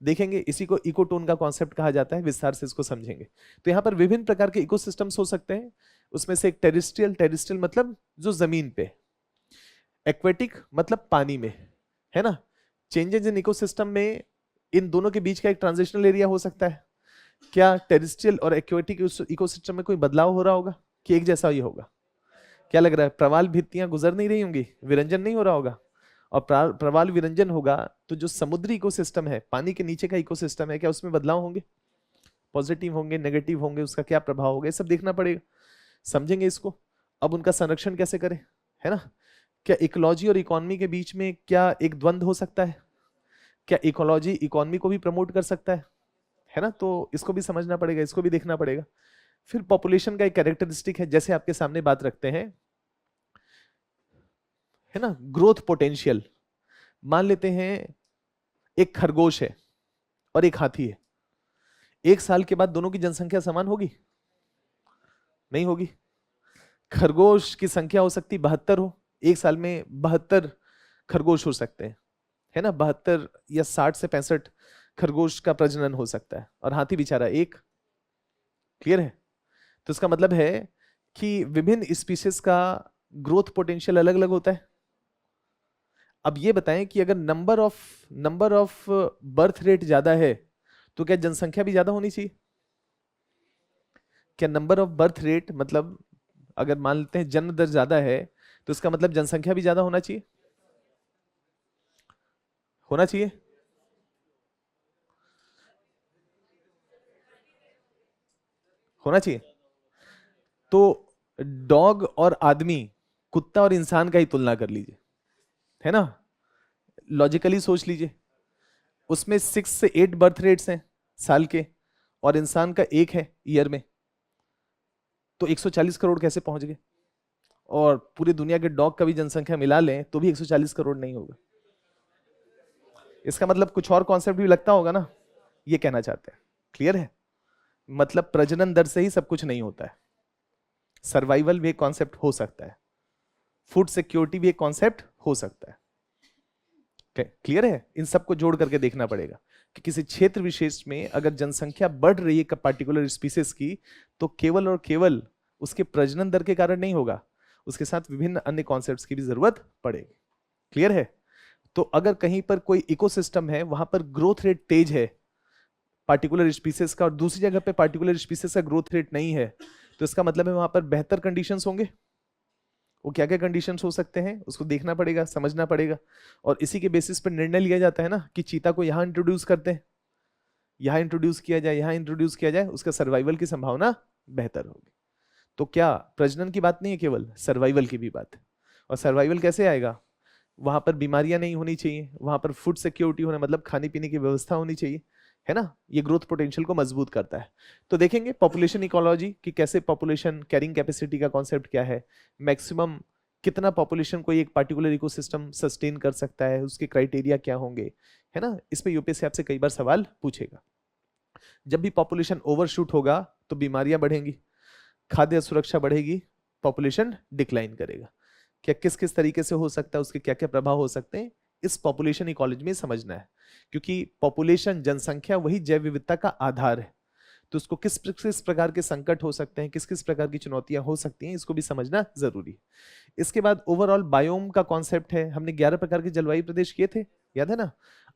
देखेंगे, इसी को इकोटोन का कॉन्सेप्ट कहा जाता है, विस्तार से इसको समझेंगे। तो यहाँ पर विभिन्न प्रकार के इकोसिस्टम्स हो सकते हैं। उसमें से एक टेरिस्ट्रियल मतलब जो जमीन पे, एक्वेटिक मतलब पानी में, है ना। चेंजेस इन इकोसिस्टम में इन दोनों के बीच का एक ट्रांजिशनल एरिया हो सकता है। क्या टेरिस्ट्रियल और एक्वेटिक इकोसिस्टम में कोई बदलाव हो रहा होगा कि एक जैसा ही होगा? क्या लग रहा है? प्रवाल भित्तियां गुजर नहीं रही होंगी, विरंजन नहीं हो रहा होगा। और प्रवाल विरंजन होगा तो जो समुद्री इकोसिस्टम है, पानी के नीचे का इकोसिस्टम है, क्या उसमें बदलाव होंगे? पॉजिटिव होंगे, नेगेटिव होंगे, उसका क्या प्रभाव होगा, ये सब देखना पड़ेगा, समझेंगे इसको। अब उनका संरक्षण कैसे करें, है ना? क्या इकोलॉजी और इकोनॉमी के बीच में क्या एक द्वंद्व हो सकता है? क्या इकोलॉजी इकोनॉमी को भी प्रमोट कर सकता है ना? तो इसको भी समझना पड़ेगा, इसको भी देखना पड़ेगा। फिर पॉपुलेशन का एक कैरेक्टरिस्टिक है, जैसे आपके सामने बात रखते हैं, है ना, ग्रोथ पोटेंशियल। मान लेते हैं एक खरगोश है और एक हाथी है, एक साल के बाद दोनों की जनसंख्या समान होगी? नहीं होगी। खरगोश की संख्या हो सकती 72 हो, एक साल में 72 खरगोश हो सकते हैं, है ना? 72 या 60 से 65 खरगोश का प्रजनन हो सकता है, और हाथी बेचारा एक। क्लियर है? तो इसका मतलब है कि विभिन्न स्पीशीज का ग्रोथ पोटेंशियल अलग अलग होता है। अब ये बताएं कि अगर नंबर ऑफ बर्थ रेट ज्यादा है तो क्या जनसंख्या भी ज्यादा होनी चाहिए? क्या नंबर ऑफ बर्थ रेट मतलब अगर मान लेते हैं जन्म दर ज्यादा है तो इसका मतलब जनसंख्या भी ज्यादा होना चाहिए? होना चाहिए। होना चाहिए। तो डॉग और आदमी, कुत्ता और इंसान का ही तुलना कर लीजिए, है ना? लॉजिकली सोच लीजिए, उसमें 6 से 8 बर्थ रेट्स हैं साल के, और इंसान का एक है ईयर में, तो 140 करोड़ कैसे पहुंच गए? और पूरी दुनिया के डॉग का भी जनसंख्या मिला लें तो भी 140 करोड़ नहीं होगा। इसका मतलब कुछ और कॉन्सेप्ट भी लगता होगा ना, ये कहना चाहते हैं। क्लियर है? मतलब प्रजनन दर से ही सब कुछ नहीं होता है, सर्वाइवल भी एक कॉन्सेप्ट हो सकता है, फूड सिक्योरिटी भी एक कॉन्सेप्ट हो सकता है। क्लियर है? इन सबको जोड़ करके देखना पड़ेगा कि किसी क्षेत्र विशेष में अगर जनसंख्या बढ़ रही है पर्टिकुलर स्पीसीज की, तो केवल और केवल उसके प्रजनन दर के कारण नहीं होगा, उसके साथ विभिन्न अन्य कॉन्सेप्ट्स की भी जरूरत पड़ेगी। क्लियर है? तो अगर कहीं पर कोई इकोसिस्टम है, वहां पर ग्रोथ रेट तेज है पार्टिकुलर स्पीसीज का, और दूसरी जगह पे पार्टिकुलर स्पीसीज का ग्रोथ रेट नहीं है, तो इसका मतलब है वहां पर बेहतर कंडीशंस होंगे। वो क्या क्या कंडीशंस हो सकते हैं उसको देखना पड़ेगा, समझना पड़ेगा, और इसी के बेसिस पर निर्णय लिया जाता है ना कि चीता को यहां इंट्रोड्यूस करते हैं, यहां इंट्रोड्यूस किया जाए, यहां इंट्रोड्यूस किया जाए, उसका सर्वाइवल की संभावना बेहतर होगी। तो क्या प्रजनन की बात नहीं है, केवल सर्वाइवल की भी बात है। और सर्वाइवल कैसे आएगा? वहां पर बीमारियां नहीं होनी चाहिए, वहां पर फूड सिक्योरिटी होना, मतलब खाने पीने की व्यवस्था होनी चाहिए, है ना? ये ग्रोथ पोटेंशियल को मजबूत करता है। तो देखेंगे पॉपुलेशन इकोलॉजी कि कैसे पॉपुलेशन कैरिंग कैपेसिटी का कॉन्सेप्ट क्या है, मैक्सिमम कितना पॉपुलेशन को एक पार्टिकुलर इकोसिस्टम सस्टेन कर सकता है, उसके क्राइटेरिया क्या होंगे, है ना? इस पे यूपीएससी आपसे कई बार सवाल पूछेगा। जब भी पॉपुलेशन ओवरशूट होगा तो बीमारियां बढ़ेंगी, खाद्य सुरक्षा बढ़ेगी, पॉपुलेशन डिक्लाइन करेगा। क्या किस किस तरीके से हो सकता है, उसके क्या क्या प्रभाव हो सकते हैं, इस पॉपुलेशन इकोलॉजी में समझना है। क्योंकि पॉपुलेशन, जनसंख्या, वही जैव विविधता का आधार है। तो उसको किस किस प्रकार के संकट हो सकते हैं, किस किस प्रकार की चुनौतियां हो सकती हैं, इसको भी समझना जरूरी है। इसके बाद ओवरऑल बायोम का कॉन्सेप्ट है। हमने 11 प्रकार के जलवायु प्रदेश किए थे, याद है ना?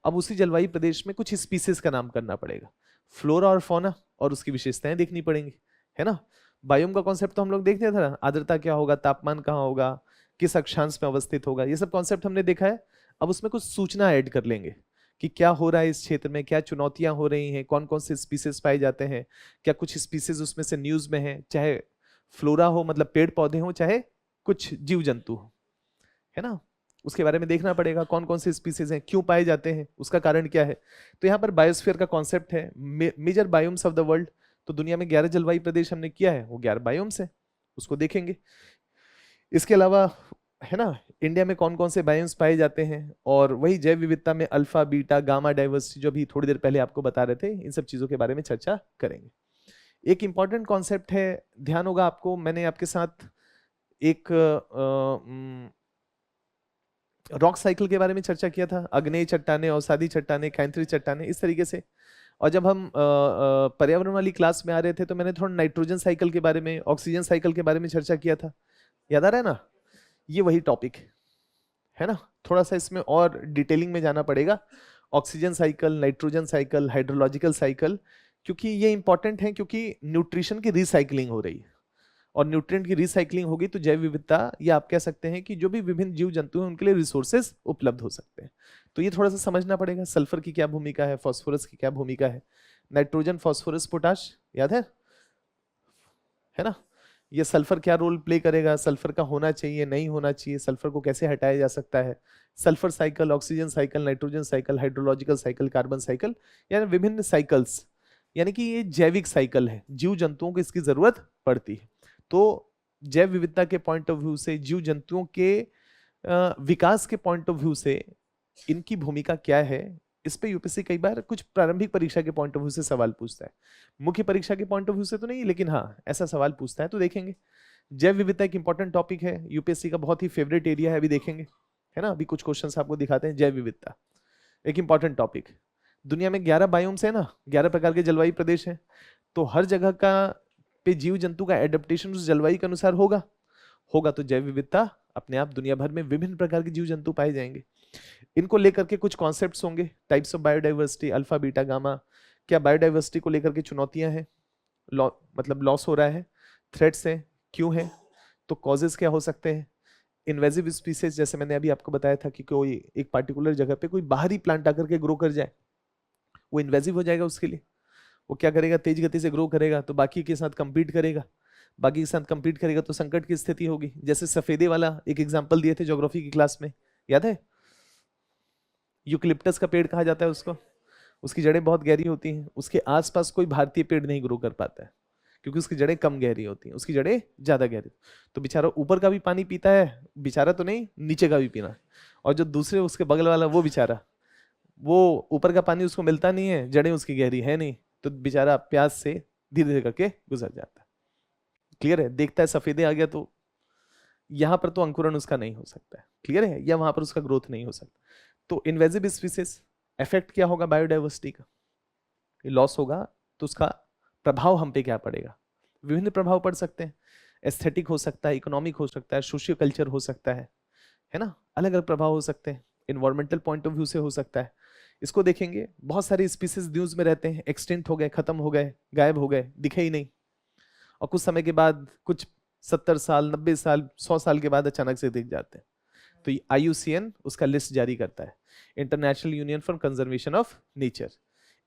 अब उसी जलवायु प्रदेश में कुछ स्पीसीज का नाम करना पड़ेगा, फ्लोरा और फौना, और उसकी विशेषताएं देखनी पड़ेंगी, है ना? बायोम का कॉन्सेप्ट तो हम लोग देखते थे ना, आर्द्रता क्या होगा, तापमान कहाँ होगा, किस अक्षांश में अवस्थित होगा, ये सब कॉन्सेप्ट हमने देखा है। अब उसमें कुछ सूचना ऐड कर लेंगे कि क्या हो रहा है इस क्षेत्र में, क्या चुनौतियां हो रही हैं, कौन कौन से स्पीसीज पाए जाते हैं, क्या कुछ स्पीसीज उसमें से न्यूज में है, चाहे फ्लोरा हो मतलब पेड़ पौधे हो, चाहे कुछ जीव जंतु हो, है ना? उसके बारे में देखना पड़ेगा, कौन कौन से स्पीसीज हैं, क्यों पाए जाते हैं, उसका कारण क्या है। तो यहाँ पर बायोस्फीयर का कॉन्सेप्ट है, major biomes of the world. तो दुनिया में 11 जलवायु प्रदेश हमने किया है, वो 11 बायोम्स है, उसको देखेंगे। इसके अलावा, है ना, इंडिया में कौन कौन से बायोम्स पाए जाते हैं, और वही जैव विविधता में अल्फा बीटा गामा डाइवर्सिटी, जो अभी थोड़ी देर पहले आपको बता रहे थे, इन सब चीजों के बारे में चर्चा करेंगे। एक इंपॉर्टेंट कॉन्सेप्ट है, ध्यान होगा आपको, मैंने आपके साथ एक रॉक साइकिल के बारे में चर्चा किया था, अग्नेय चट्टाने, अवसादी चट्टाने, कैंथरी चट्टाने, इस तरीके से। और जब हम पर्यावरण वाली क्लास में आ रहे थे तो मैंने थोड़ा नाइट्रोजन साइकिल के बारे में, ऑक्सीजन साइकिल के बारे में चर्चा किया था, याद आ रहा है ना? ये वही टॉपिक है ना? थोड़ा सा इसमें और डिटेलिंग में जाना पड़ेगा, oxygen cycle, nitrogen cycle, hydrological cycle, क्योंकि ये इंपॉर्टेंट है, क्योंकि न्यूट्रिशन की रिसाइकलिंग हो रही है, और न्यूट्रिएंट की रिसाइकलिंग होगी तो जैव विविधता, या आप कह सकते हैं कि जो भी विभिन्न जीव जंतु हैं उनके लिए रिसोर्सेज उपलब्ध हो सकते हैं। तो ये थोड़ा सा समझना पड़ेगा, सल्फर की क्या भूमिका है, फास्फोरस की क्या भूमिका है, नाइट्रोजन, फास्फोरस, पोटाश, याद है ना? ये सल्फर क्या रोल प्ले करेगा, सल्फर का होना चाहिए नहीं होना चाहिए, सल्फर को कैसे हटाया जा सकता है, sulphur cycle, oxygen cycle, nitrogen cycle, hydrological cycle, carbon cycle, यानी विभिन्न साइकिल्स, यानी कि ये जैविक साइकिल है, जीव जंतुओं को इसकी जरूरत पड़ती है। तो जैव विविधता के पॉइंट ऑफ व्यू से, जीव जंतुओं के विकास के पॉइंट ऑफ व्यू से इनकी भूमिका क्या है, इस पे यूपीएससी कई बार कुछ प्रारंभिक परीक्षा के पॉइंट ऑफ व्यू से सवाल पूछता है। मुख्य परीक्षा के पॉइंट ऑफ व्यू से तो नहीं, लेकिन हाँ ऐसा सवाल पूछता है, तो देखेंगे। जैव विविधता एक इंपॉर्टेंट टॉपिक है, यूपीएससी का बहुत ही फेवरेट एरिया है, अभी देखेंगे, है ना। अभी कुछ क्वेश्चंस आपको दिखाते हैं। जैव विविधता एक इंपॉर्टेंट टॉपिक। दुनिया में 11 बायोम्स है ना, 11 प्रकार के जलवायु प्रदेश हैं, तो हर जगह का पे जीव जंतु का एडेप्टेशन उस जलवायु के अनुसार होगा। तो जैव विविधता अपने आप दुनिया भर में विभिन्न प्रकार के जीव जंतु पाए जाएंगे। इनको लेकर के कुछ कॉन्सेप्ट्स होंगे, types of biodiversity, alpha beta gamma. क्या बायोडाइवर्सिटी को लेकर के चुनौतियां हैं, मतलब लॉस हो रहा है, थ्रेट्स हैं, क्यों है, तो कॉजेज क्या हो सकते हैं। इन्वेजिव स्पीसीज, जैसे मैंने अभी आपको बताया था कि कोई एक पार्टिकुलर जगह पे कोई बाहरी प्लांट आकर के ग्रो कर जाए, वो इन्वेजिव हो जाएगा, उसके लिए वो क्या करेगा, तेज गति से ग्रो करेगा, तो बाकी के साथ कंपीट करेगा, तो संकट की स्थिति होगी। जैसे सफेदे वाला एक एग्जांपल दिए थे ज्योग्राफी की क्लास में, याद है। यूकलिप्टस का पेड़ कहा जाता है उसको, उसकी जड़ें बहुत गहरी होती हैं, उसके आसपास कोई भारतीय पेड़ नहीं ग्रो कर पाता है, क्योंकि उसकी जड़ें कम गहरी होती हैं, उसकी जड़ें ज्यादा गहरी। तो बेचारा ऊपर का भी पानी पीता है, बेचारा तो नहीं, नीचे का भी पीना, और जो दूसरे उसके बगल वाला वो बेचारा, वो ऊपर का पानी उसको मिलता नहीं है, जड़ें उसकी गहरी है नहीं, तो बेचारा प्यास से धीरे धीरे करके गुजर जाता है। क्लियर है, देखता है सफेदे आ गया तो यहां पर तो अंकुरण उसका नहीं हो सकता है, क्लियर है, या वहां पर उसका ग्रोथ नहीं हो सकता। तो इन्वेजिव स्पीसीज इफेक्ट क्या होगा बायोडाइवर्सिटी का, लॉस होगा तो उसका प्रभाव हम पे क्या पड़ेगा, विभिन्न प्रभाव पड़ सकते हैं, एस्थेटिक हो सकता है, इकोनॉमिक हो सकता है, सोशियो कल्चर हो सकता है ना, अलग अलग प्रभाव हो सकते हैं, इन्वायरमेंटल पॉइंट ऑफ व्यू से हो सकता है। इसको देखेंगे, बहुत सारे स्पीसीज न्यूज में रहते हैं, एक्सटिंक्ट हो गए, खत्म हो गए, गायब हो गए, दिखे ही नहीं, और कुछ समय के बाद, कुछ 70 साल, 90 साल, 100 साल के बाद अचानक से दिख जाते हैं। तो IUCN उसका लिस्ट जारी करता है, international union for conservation of nature.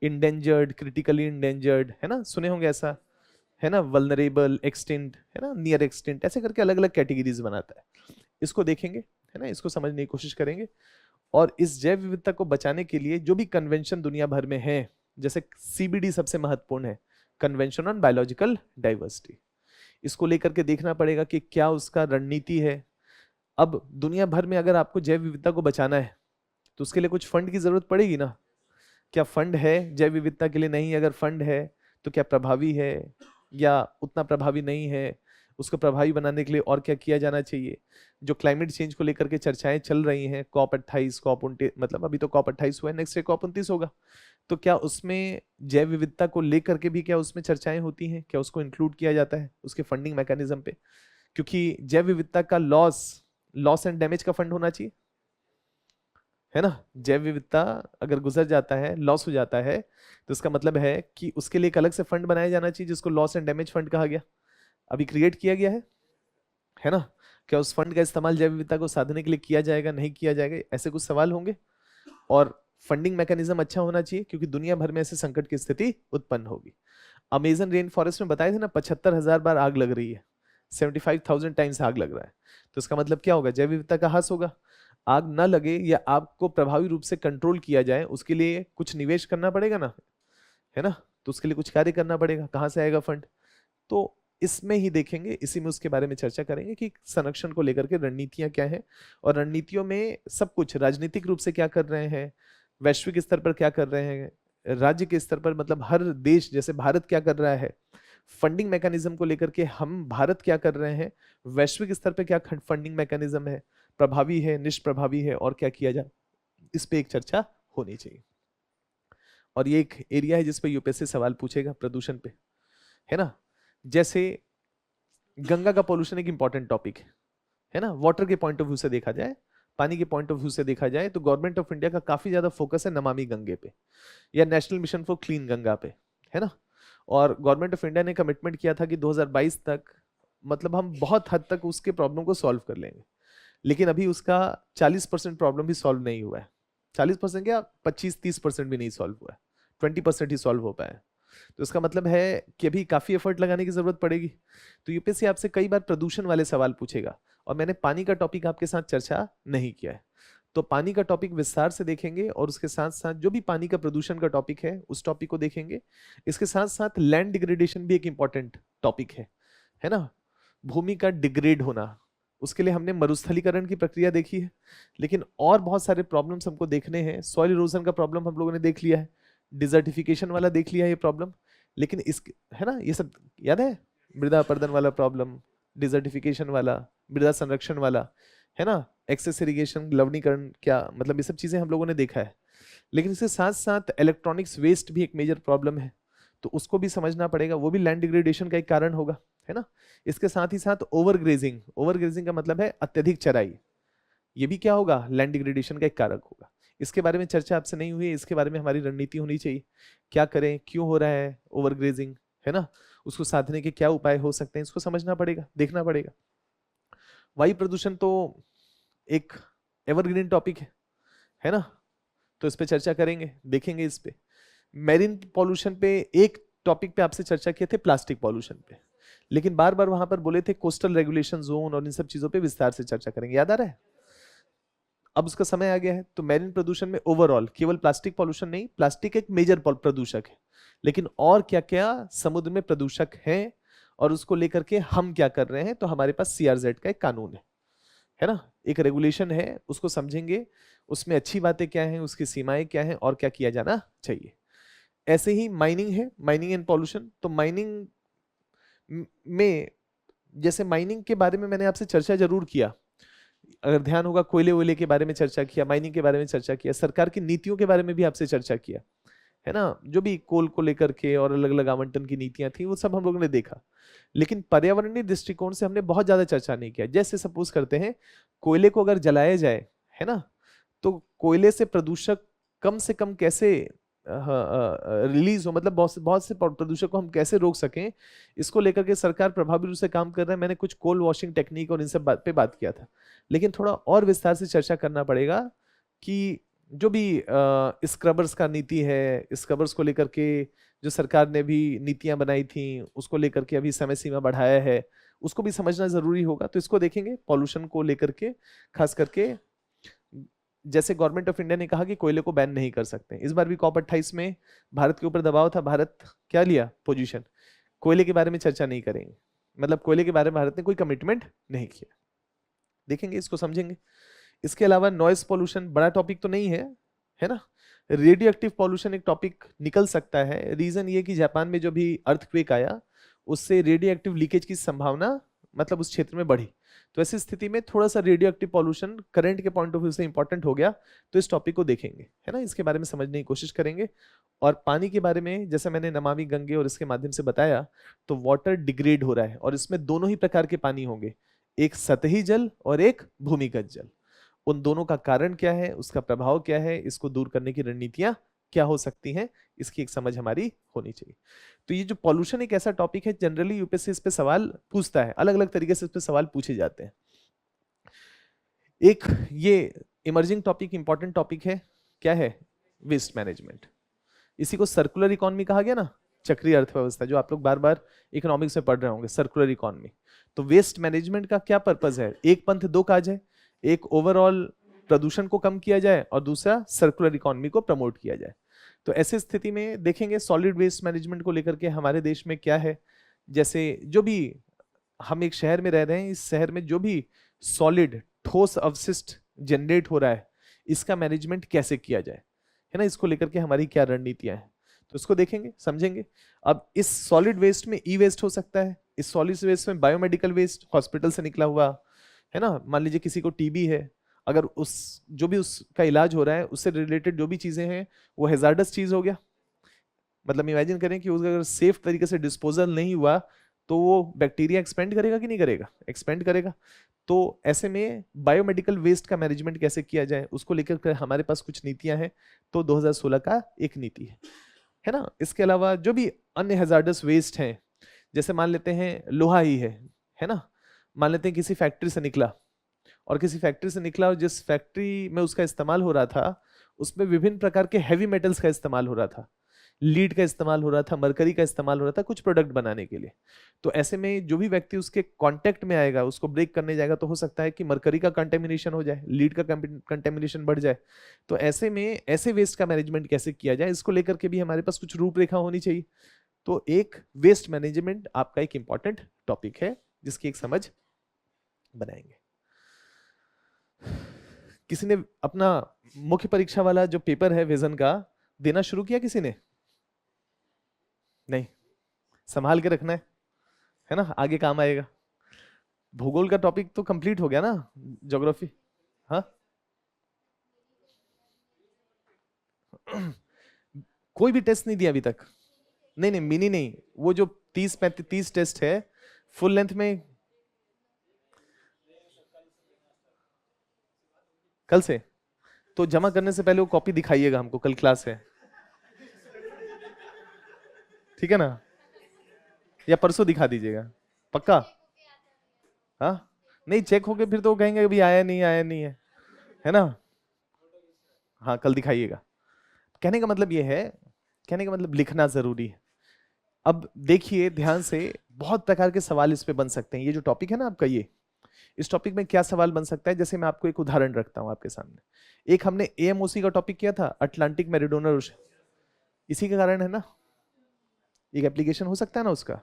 Endangered, critically endangered, है ना, सुने होंगे ऐसा, है ना, वल्नरेबल, एक्सटिंक्ट, है ना, नियर एक्सटिंक्ट, ऐसे करके अलग अलग कैटेगरीज बनाता है। इसको देखेंगे, है ना, इसको समझने की कोशिश करेंगे। और इस जैव विविधता को बचाने के लिए जो भी कन्वेंशन दुनिया भर में है, जैसे CBD सबसे महत्वपूर्ण है, कन्वेंशन ऑन बायोलॉजिकल डाइवर्सिटी, इसको लेकर के देखना पड़ेगा कि क्या उसका रणनीति है। अब दुनिया भर में अगर आपको जैव विविधता को बचाना है तो उसके लिए कुछ फंड की जरूरत पड़ेगी ना। क्या फंड है जैव विविधता के लिए? नहीं। अगर फंड है तो क्या प्रभावी है या उतना प्रभावी नहीं है? उसको प्रभावी बनाने के लिए और क्या किया जाना चाहिए? जो क्लाइमेट चेंज को लेकर के चर्चाएं चल रही हैं, COP28, COP29, मतलब अभी तो COP28 हुआ है, नेक्स्ट COP29 होगा, तो क्या उसमें जैव विविधता को लेकर के भी क्या उसमें चर्चाएं होती हैं? क्या उसको इंक्लूड किया जाता है उसके फंडिंग मैकेनिज्म पे? क्योंकि जैव विविधता का लॉस एंड डैमेज का फंड होना चाहिए, है ना। जैव विविधता अगर गुजर जाता है, लॉस हो जाता है, तो इसका मतलब है कि उसके लिए एक अलग से फंड बनाया जाना चाहिए, जिसको लॉस एंड डैमेज फंड कहा गया, अभी क्रिएट किया गया है ना। क्या उस फंड का इस्तेमाल जैव विविधता को साधने के लिए किया जाएगा, नहीं किया जाएगा, ऐसे कुछ सवाल होंगे। और फंडिंग मैकेनिज्म अच्छा होना चाहिए, क्योंकि दुनिया भर में ऐसे संकट की स्थिति उत्पन्न होगी। अमेजन रेन फॉरेस्ट में बताए थे ना, 75,000 बार आग लग रही है, 75,000 टाइम्स आग लग रहा है, तो इसका मतलब क्या होगा? जैव विविधता का ह्रास होगा। आग ना लगे या आग को प्रभावी रूप से कंट्रोल किया जाए, उसके लिए कुछ निवेश करना पड़ेगा ना, है ना, तो उसके लिए कुछ कार्य करना पड़ेगा, कहां से आएगा फंड? तो इसमें ही देखेंगे, इसी में उसके बारे में चर्चा करेंगे कि संरक्षण को लेकर के रणनीतियां क्या है, और रणनीतियों में सब कुछ राजनीतिक रूप से क्या कर रहे हैं, वैश्विक स्तर पर क्या कर रहे हैं, राज्य के स्तर पर, मतलब हर देश जैसे भारत क्या कर रहा है, फंडिंग मैकेनिज्म को लेकर के हम भारत क्या कर रहे हैं, वैश्विक स्तर पर क्या फंडिंग मैकेनिज्म है, प्रभावी है, निष्प्रभावी है, और क्या किया जाए, इस पे एक चर्चा होनी चाहिए। और ये एक एरिया है जिस पे यूपीएससी सवाल पूछेगा, प्रदूषण पे, है ना। जैसे गंगा का पोल्यूशन एक इंपॉर्टेंट टॉपिक है ना, वाटर के पॉइंट ऑफ व्यू से देखा जाए, पानी के पॉइंट ऑफ व्यू से देखा जाए, तो गवर्नमेंट ऑफ इंडिया का काफी ज्यादा फोकस है नमामि गंगे पे, या national mission for clean Ganga पे, है ना। और गवर्नमेंट ऑफ इंडिया ने कमिटमेंट किया था कि 2022 तक, मतलब हम बहुत हद तक उसके प्रॉब्लम को सॉल्व कर लेंगे, लेकिन अभी उसका 40% प्रॉब्लम भी सॉल्व नहीं हुआ है। 40% क्या, 25-30% भी नहीं सॉल्व हुआ है, 20% ही सॉल्व हो पाया है। तो इसका मतलब है कि अभी काफी एफर्ट लगाने की जरूरत पड़ेगी। तो यूपीएससी आपसे कई बार प्रदूषण वाले सवाल पूछेगा, और मैंने पानी का टॉपिक आपके साथ चर्चा नहीं किया है, तो पानी का टॉपिक विस्तार से देखेंगे, और उसके साथ साथ जो भी पानी का प्रदूषण का टॉपिक है उस टॉपिक को देखेंगे। इसके साथ साथ लैंड डिग्रेडेशन भी एक इंपॉर्टेंट टॉपिक है ना, भूमि का डिग्रेड होना। उसके लिए हमने मरुस्थलीकरण की प्रक्रिया देखी है, लेकिन और बहुत सारे प्रॉब्लम्स हमको देखने हैं। सॉइल इरोजन का प्रॉब्लम हम लोगों ने देख लिया है, डिजर्टिफिकेशन वाला देख लिया है ये प्रॉब्लम, लेकिन इस, है ना, ये सब याद है, मृदा अपरदन वाला प्रॉब्लम, डिजर्टिफिकेशन वाला, मृदा संरक्षण वाला, है ना, एक्सेस इरिगेशन, लवणीकरण, क्या मतलब, ये सब चीजें हम लोगों ने देखा है। लेकिन इसके साथ साथ इलेक्ट्रॉनिक्स वेस्ट भी एक मेजर प्रॉब्लम है, तो उसको भी समझना पड़ेगा, वो भी लैंड डिग्रेडेशन का एक कारण होगा, है ना। इसके साथ ही साथ ओवरग्रेजिंग, ओवरग्रेजिंग का मतलब है अत्यधिक चराई, ये भी क्या होगा, लैंड डिग्रेडेशन का एक कारक होगा। इसके बारे में चर्चा आपसे नहीं हुई है, इसके बारे में हमारी रणनीति होनी चाहिए, क्या करें, क्यों हो रहा है ओवरग्रेजिंग, है ना, उसको साधने के क्या उपाय हो सकते हैं, इसको समझना पड़ेगा, देखना पड़ेगा। वायु प्रदूषण तो एक एवरग्रीन टॉपिक है ना, तो इस पे चर्चा करेंगे, देखेंगे इस पे। मैरीन पॉल्यूशन पे एक टॉपिक पे आपसे चर्चा किए थे, प्लास्टिक पॉल्यूशन पे, लेकिन बार बार वहां पर बोले थे कोस्टल रेगुलेशन जोन और इन सब चीजों पे विस्तार से चर्चा करेंगे, याद आ रहा है। अब उसका समय आ गया है, तो मैरीन प्रदूषण में ओवरऑल केवल प्लास्टिक पॉल्यूशन नहीं, प्लास्टिक एक मेजर प्रदूषक है, लेकिन और क्या क्या समुद्र में प्रदूषक हैं, और उसको लेकर के हम क्या कर रहे हैं। तो हमारे पास सीआरजेड का एक कानून है ना, एक रेगुलेशन है, उसको समझेंगे, उसमें अच्छी बातें क्या हैं, उसकी सीमाएं क्या हैं, और क्या किया जाना चाहिए। ऐसे ही माइनिंग है, माइनिंग एंड पॉल्यूशन। तो माइनिंग में, जैसे माइनिंग के बारे में मैंने आपसे चर्चा जरूर किया, अगर ध्यान होगा, कोयले वोयले के बारे में चर्चा किया, माइनिंग के बारे में चर्चा किया, सरकार की नीतियों के बारे में भी आपसे चर्चा किया, है ना, जो भी कोल को लेकर के और अलग अलग आवंटन की नीतियां थी वो सब हम लोगों ने देखा। लेकिन पर्यावरणीय दृष्टिकोण से हमने बहुत ज्यादा चर्चा नहीं किया। जैसे सपोज करते हैं, कोयले को अगर जलाया जाए, है ना, तो कोयले से प्रदूषक कम से कम कैसे रिलीज हो, मतलब बहुत बहुत से प्रदूषक को हम कैसे रोक सकें, इसको लेकर के सरकार प्रभावी रूप से काम कर रहा है। मैंने कुछ कोल वॉशिंग टेक्निक और इन सब बात पे बात किया था, लेकिन थोड़ा और विस्तार से चर्चा करना पड़ेगा कि जो भी स्क्रबर्स का नीति है, स्क्रबर्स को लेकर के जो सरकार ने भी नीतियां बनाई थी, उसको लेकर के अभी समय सीमा बढ़ाया है, उसको भी समझना जरूरी होगा। तो इसको देखेंगे, पॉल्यूशन को लेकर के खास करके। जैसे गवर्नमेंट ऑफ इंडिया ने कहा कि कोयले को बैन नहीं कर सकते, इस बार भी COP 28 में भारत के ऊपर दबाव था, भारत क्या लिया पोजीशन, कोयले के बारे में चर्चा नहीं करेंगे, मतलब कोयले के बारे में भारत ने कोई कमिटमेंट नहीं किया। देखेंगे, इसको समझेंगे। इसके अलावा नॉइस पोल्यूशन बड़ा टॉपिक तो नहीं है ना। रेडियो एक्टिव पॉल्यूशन एक टॉपिक निकल सकता है, रीजन ये कि जापान में जो भी अर्थक्वेक आया उससे रेडियो एक्टिव लीकेज की संभावना मतलब उस क्षेत्र में बढ़ी। तो ऐसी स्थिति में थोड़ा सा रेडियो एक्टिव पॉल्यूशन करंट के पॉइंट ऑफ व्यू से इंपॉर्टेंट हो गया, तो इस टॉपिक को देखेंगे, है ना, इसके बारे में समझने की कोशिश करेंगे। और पानी के बारे में जैसे मैंने नमामि गंगे और इसके माध्यम से बताया, तो वाटर डिग्रेड हो रहा है, और इसमें दोनों ही प्रकार के पानी होंगे, एक सतही जल और एक भूमिगत जल। उन दोनों का कारण क्या है, उसका प्रभाव क्या है, इसको दूर करने की रणनीतियां क्या हो सकती हैं, इसकी एक समझ हमारी होनी चाहिए। तो ये जो पॉल्यूशन एक ऐसा टॉपिक है, जनरली यूपीएससी इस पे सवाल पूछता है, अलग अलग तरीके से इस पे सवाल पूछे जाते हैं। एक ये इमर्जिंग टॉपिक, इंपॉर्टेंट टॉपिक है, क्या है, वेस्ट मैनेजमेंट। इसी को सर्कुलर इकोनॉमी कहा गया ना, चक्रीय अर्थव्यवस्था, जो आप लोग बार बार इकोनॉमिक्स में पढ़ रहे होंगे, सर्कुलर इकोनॉमी। तो वेस्ट मैनेजमेंट का क्या पर्पज है, एक पंथ दो काज है, एक ओवरऑल प्रदूषण को कम किया जाए और दूसरा सर्कुलर इकोनॉमी को प्रमोट किया जाए। तो ऐसी स्थिति में देखेंगे सॉलिड वेस्ट मैनेजमेंट को लेकर के हमारे देश में क्या है। जैसे जो भी हम एक शहर में रह रहे हैं, इस शहर में जो भी सॉलिड ठोस अवशिष्ट जनरेट हो रहा है, इसका मैनेजमेंट कैसे किया जाए, है ना, इसको लेकर के हमारी क्या रणनीतियां हैं, तो इसको देखेंगे, समझेंगे। अब इस सॉलिड वेस्ट में ई वेस्ट हो सकता है, इस सॉलिड वेस्ट में बायोमेडिकल वेस्ट, हॉस्पिटल से निकला हुआ, है ना, मान लीजिए किसी को टीबी है, अगर उस जो भी उसका इलाज हो रहा है उससे रिलेटेड जो भी चीजें हैं वो हैजार्डस चीज हो गया, मतलब इमेजिन करें कि उसका अगर सेफ तरीके से डिस्पोजल नहीं हुआ तो वो बैक्टीरिया एक्सपेंड करेगा कि नहीं करेगा, एक्सपेंड करेगा। तो ऐसे में बायोमेडिकल वेस्ट का मैनेजमेंट कैसे किया जाए, उसको लेकर हमारे पास कुछ नीतियां हैं, तो 2016 का एक नीति है ना। इसके अलावा जो भी अन्य हैजार्डस वेस्ट हैं, जैसे मान लेते हैं लोहा ही है ना, मान लेते हैं किसी फैक्ट्री से निकला, और किसी फैक्ट्री से निकला और जिस फैक्ट्री में उसका इस्तेमाल हो रहा था उसमें विभिन्न प्रकार के हैवी मेटल्स का इस्तेमाल हो रहा था, लीड का इस्तेमाल हो रहा था, मरकरी का इस्तेमाल हो रहा था कुछ प्रोडक्ट बनाने के लिए। तो ऐसे में जो भी व्यक्ति उसके कांटेक्ट में आएगा, उसको ब्रेक करने जाएगा, तो हो सकता है कि मरकरी का कंटेमिनेशन हो जाए, लीड का कंटेमिनेशन बढ़ जाए। तो ऐसे में ऐसे वेस्ट का मैनेजमेंट कैसे किया जाए, इसको लेकर के भी हमारे पास कुछ रूपरेखा होनी चाहिए। तो एक वेस्ट मैनेजमेंट आपका एक इंपॉर्टेंट टॉपिक है जिसकी एक समझ बनाएंगे। किसी ने अपना मुख्य परीक्षा वाला जो पेपर है विजन का देना शुरू किया? किसी ने नहीं? संभाल के रखना है ना, आगे काम आएगा। भूगोल का टॉपिक तो कंप्लीट हो गया ना, ज्योग्राफी। हाँ कोई भी टेस्ट नहीं दिया अभी तक? नहीं नहीं, मिनी नहीं, वो जो 30 टेस्ट है फुल लेंथ में। कल से? तो जमा करने से पहले वो कॉपी दिखाइएगा हमको, कल क्लास है, ठीक है ना? या परसों दिखा दीजिएगा, पक्का? हाँ नहीं, चेक होके फिर तो वो कहेंगे अभी आया नहीं, आया नहीं है ना? हाँ कल दिखाइएगा। कहने का मतलब ये है, कहने का मतलब लिखना जरूरी है। अब देखिए ध्यान से, बहुत प्रकार के सवाल इस पे बन सकते हैं। ये जो टॉपिक है ना आपका, ये इस टॉपिक में क्या सवाल बन सकता है, जैसे मैं आपको एक उदाहरण रखता हूं आपके सामने। एक हमने एएमओसी का टॉपिक किया था, अटलांटिक मेरीडोनल ओशन, इसी के कारण है ना, एक एप्लीकेशन हो सकता है ना उसका।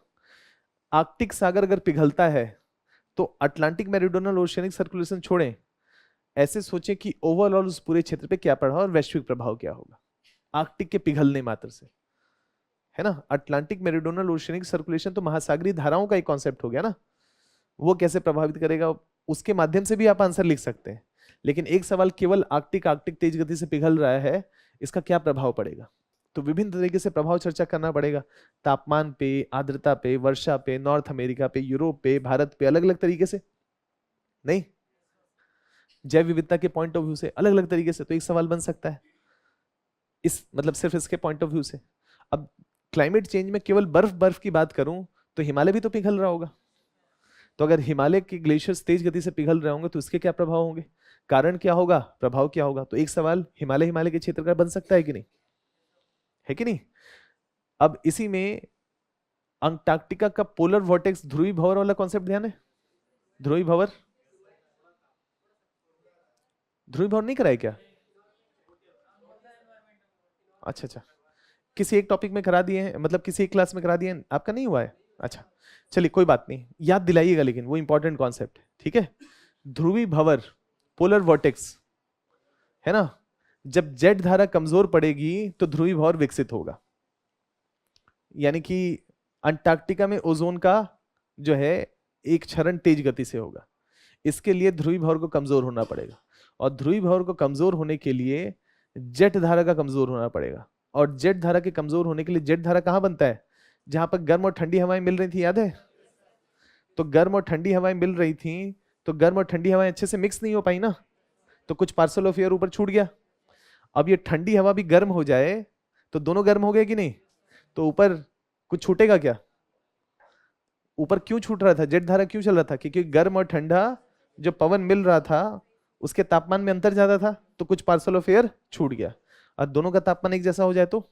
आर्कटिक सागर अगर पिघलता है तो अटलांटिक मेरीडोनल ओशियनिक सर्कुलेशन छोड़ें, ऐसे सोचें कि ओवरऑल उस पूरे क्षेत्र पे क्या प्रभाव और वैश्विक प्रभाव क्या होगा आर्कटिक के पिघलने मात्र से, है ना? अटलांटिक मेरीडोनल ओशियनिक सर्कुलेशन तो महासागरीय धाराओं का एक कॉन्सेप्ट हो गया ना, वो कैसे प्रभावित करेगा, उसके माध्यम से भी आप आंसर लिख सकते हैं। लेकिन एक सवाल केवल आर्कटिक आर्कटिक तेज गति से पिघल रहा है, इसका क्या प्रभाव पड़ेगा, तो विभिन्न तरीके से प्रभाव चर्चा करना पड़ेगा। तापमान पे, आर्द्रता पे, वर्षा पे, नॉर्थ अमेरिका पे, यूरोप पे, भारत पे, अलग अलग तरीके से। नहीं, जैव विविधता के पॉइंट ऑफ व्यू से अलग अलग तरीके से, तो एक सवाल बन सकता है इस मतलब सिर्फ इसके पॉइंट ऑफ व्यू से। अब क्लाइमेट चेंज में केवल बर्फ बर्फ की बात करूं तो हिमालय भी तो पिघल रहा होगा। तो अगर हिमालय के ग्लेशियर्स तेज गति से पिघल रहे होंगे तो इसके क्या प्रभाव होंगे, कारण क्या होगा, प्रभाव क्या होगा। तो एक सवाल हिमालय हिमालय के क्षेत्र का बन सकता है कि नहीं, है कि नहीं? अब इसी में अंटार्कटिका का पोलर वॉर्टेक्स, ध्रुवी भंवर वाला कॉन्सेप्ट ध्यान है? ध्रुवी भंवर, ध्रुवी भंवर नहीं कराए क्या? अच्छा अच्छा, किसी एक टॉपिक में करा दिए हैं, मतलब किसी एक क्लास में करा दिए हैं, आपका नहीं हुआ है? अच्छा चलिए कोई बात नहीं, याद दिलाइएगा, लेकिन वो इंपॉर्टेंट कॉन्सेप्ट है, ठीक है? ध्रुवी भंवर, पोलर वॉर्टेक्स, है ना? जब जेट धारा कमजोर पड़ेगी तो ध्रुवी भंवर विकसित होगा, यानी कि अंटार्कटिका में ओजोन का जो है एक क्षरण तेज गति से होगा। इसके लिए ध्रुवी भंवर को कमजोर होना पड़ेगा, और ध्रुवी भंवर को कमजोर होने के लिए जेट धारा का कमजोर होना पड़ेगा। और जेट धारा के कमजोर होने के लिए, जेट धारा कहां बनता है, जहां पर गर्म और ठंडी हवाएं मिल रही थी, याद है? तो गर्म और ठंडी हवाएं मिल रही थी, तो गर्म और ठंडी हवाएं अच्छे से मिक्स नहीं हो पाई ना, तो कुछ पार्सल ऑफ एयर ऊपर छूट गया। अब ये ठंडी हवा भी गर्म हो जाए तो दोनों गर्म हो गए कि नहीं, तो ऊपर कुछ छूटेगा क्या? ऊपर क्यों छूट रहा था, जेट धारा क्यों चल रहा था? क्योंकि गर्म और ठंडा जो पवन मिल रहा था उसके तापमान में अंतर ज्यादा था, तो कुछ पार्सल ऑफ एयर छूट गया। और दोनों का तापमान एक जैसा हो जाए तो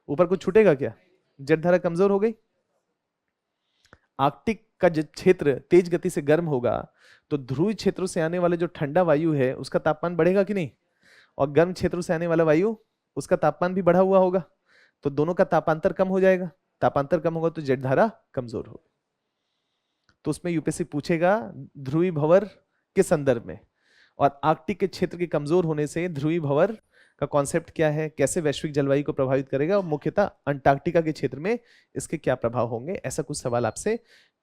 ऊपर कुछ छूटेगा क्या? जेट धारा कमजोर हो गई। आर्कटिक का जो क्षेत्र तेज गति से गर्म होगा तो ध्रुवीय क्षेत्रों से आने वाले जो ठंडा वायु है उसका तापमान बढ़ेगा कि नहीं, और गर्म क्षेत्रों से आने वाला वायु उसका तापमान भी बढ़ा हुआ होगा, तो दोनों का तापांतर कम हो जाएगा। तापांतर कम होगा तो जेट धारा कमजोर होगी। तो उसमें यूपीएससी पूछेगा ध्रुवी भंवर के संदर्भ में, और आर्कटिक के क्षेत्र के कमजोर होने से ध्रुवी भंवर का कॉन्सेप्ट क्या है, कैसे वैश्विक जलवायु को प्रभावित करेगा, और मुख्यतः अंटार्कटिका के क्षेत्र में इसके क्या प्रभाव होंगे। ऐसा कुछ सवाल आपसे